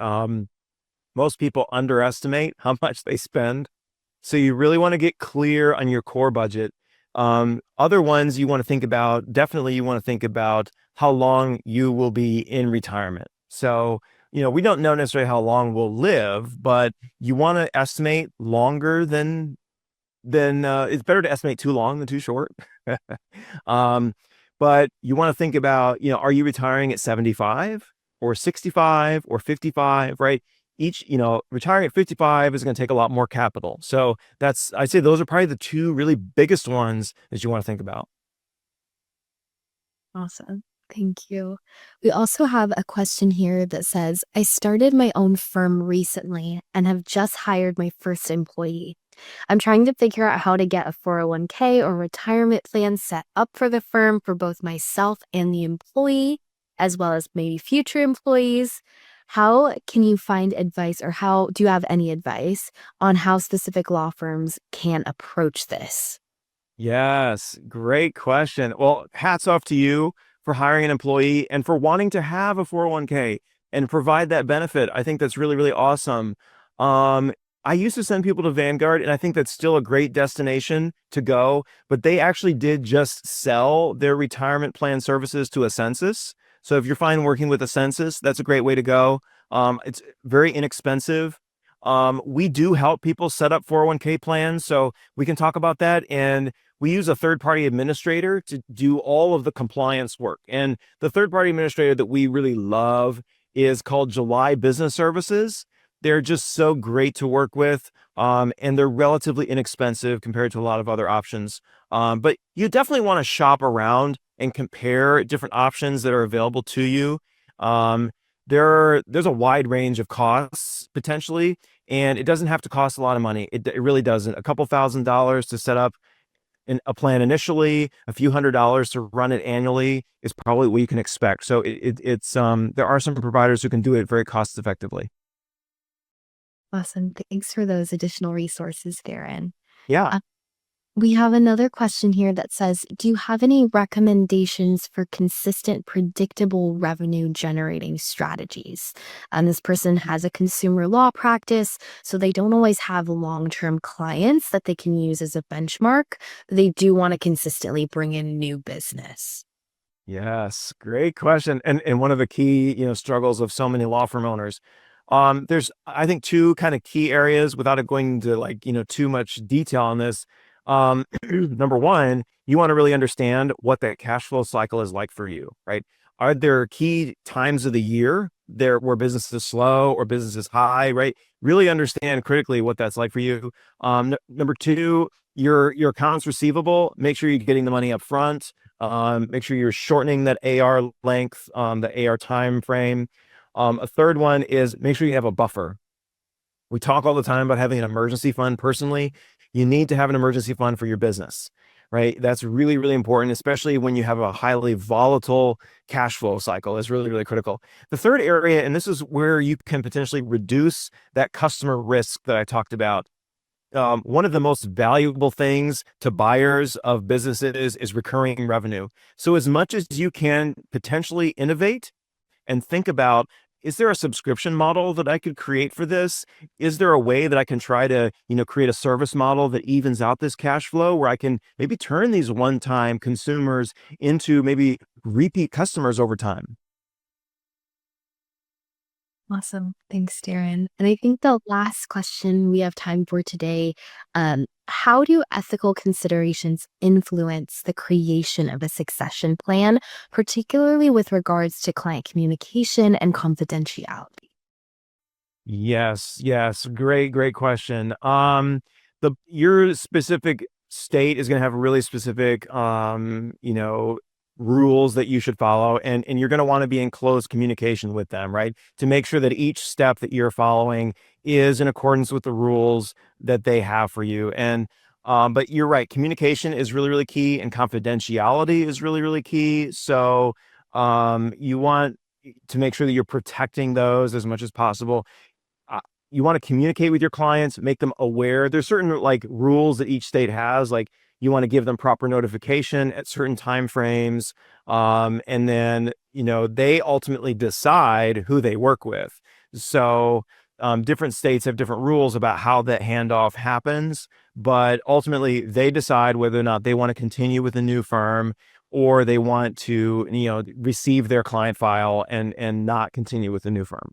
Speaker 1: most people underestimate how much they spend. So you really want to get clear on your core budget. Other ones you want to think about, definitely you want to think about how long you will be in retirement. So, we don't know necessarily how long we'll live, but you want to estimate longer than it's better to estimate too long than too short. um, but you want to think about, are you retiring at 75 or 65 or 55, right? Retiring at 55 is going to take a lot more capital. So I'd say those are probably the two really biggest ones that you want to think about.
Speaker 2: Awesome. Thank you. We also have a question here that says, I started my own firm recently and have just hired my first employee. I'm trying to figure out how to get a 401k or retirement plan set up for the firm for both myself and the employee, as well as maybe future employees. How can you find advice, or how do you have any advice on how specific law firms can approach this?
Speaker 1: Yes, great question. Well, hats off to you for hiring an employee and for wanting to have a 401k. and provide that benefit. I think that's really, really awesome. Um, I used to send people to Vanguard, and I think that's still a great destination to go, but they actually did just sell their retirement plan services to a census. So if you're fine working with a census, that's a great way to go. It's very inexpensive. We do help people set up 401k plans, so we can talk about that. And we use a third party administrator to do all of the compliance work. And the third party administrator that we really love is called July Business Services. They're just so great to work with, and they're relatively inexpensive compared to a lot of other options. But you definitely want to shop around and compare different options that are available to you. Um, there's a wide range of costs potentially, and it doesn't have to cost a lot of money. It really doesn't. A couple $1,000s to set up a plan initially, a few $100s to run it annually is probably what you can expect. So it's there are some providers who can do it very cost effectively.
Speaker 2: Awesome. Thanks for those additional resources, Darren.
Speaker 1: Yeah.
Speaker 2: We have another question here that says, do you have any recommendations for consistent, predictable revenue generating strategies? And this person has a consumer law practice, so they don't always have long-term clients that they can use as a benchmark. They do want to consistently bring in new business.
Speaker 1: Yes, great question. And one of the key, struggles of so many law firm owners. There's I think two kind of key areas without it going into like, too much detail on this. Number one, you want to really understand what that cash flow cycle is like for you, right? Are there key times of the year there where business is slow or business is high, right? Really understand critically what that's like for you. Number two, your accounts receivable, make sure you're getting the money up front. Make sure you're shortening that AR length, the AR time frame. A third one is make sure you have a buffer. We talk all the time about having an emergency fund. Personally, you need to have an emergency fund for your business, right? That's really, really important, especially when you have a highly volatile cash flow cycle. It's really, really critical. The third area, and this is where you can potentially reduce that customer risk that I talked about. One of the most valuable things to buyers of businesses is recurring revenue. So as much as you can potentially innovate and think about, is there a subscription model that I could create for this? Is there a way that I can try to, create a service model that evens out this cash flow where I can maybe turn these one-time consumers into maybe repeat customers over time?
Speaker 2: Awesome. Thanks, Darren. And I think the last question we have time for today, how do ethical considerations influence the creation of a succession plan, particularly with regards to client communication and confidentiality?
Speaker 1: Yes, yes. Great, great question. Your specific state is going to have really specific, rules that you should follow, and you're going to want to be in close communication with them, right? To make sure that each step that you're following is in accordance with the rules that they have for you. And but you're right, communication is really, really key, and confidentiality is really, really key. So you want to make sure that you're protecting those as much as possible. uh, you want to communicate with your clients, make them aware. There's certain like rules that each state has, like you want to give them proper notification at certain time frames. And then, they ultimately decide who they work with. So, different states have different rules about how that handoff happens, but ultimately they decide whether or not they want to continue with a new firm or they want to, receive their client file and not continue with the new firm.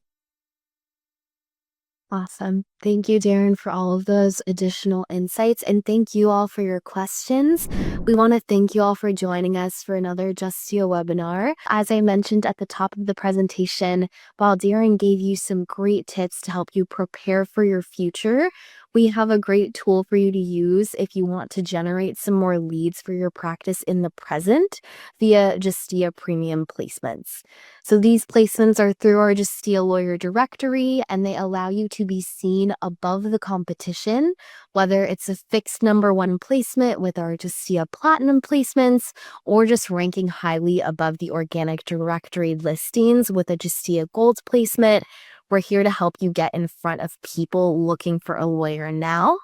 Speaker 2: Awesome. Thank you, Darren, for all of those additional insights. And thank you all for your questions. We want to thank you all for joining us for another Justia webinar. As I mentioned at the top of the presentation, while Darren gave you some great tips to help you prepare for your future, we have a great tool for you to use if you want to generate some more leads for your practice in the present via Justia Premium placements. So these placements are through our Justia Lawyer directory, and they allow you to be seen above the competition, whether it's a fixed number one placement with our Justia Platinum placements, or just ranking highly above the organic directory listings with a Justia Gold placement. We're here to help you get in front of people looking for a lawyer now.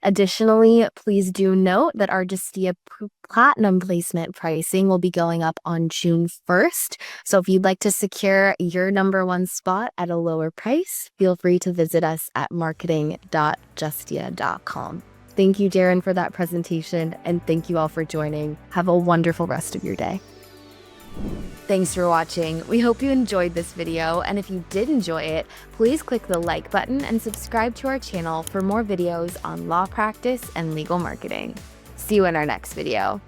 Speaker 2: Additionally, please do note that our Justia Platinum placement pricing will be going up on June 1st. So if you'd like to secure your number one spot at a lower price, feel free to visit us at marketing.justia.com. Thank you, Darren, for that presentation, and thank you all for joining. Have a wonderful rest of your day. Thanks for watching. We hope you enjoyed this video, and if you did enjoy it, please click the like button and subscribe to our channel for more videos on law practice and legal marketing. See you in our next video.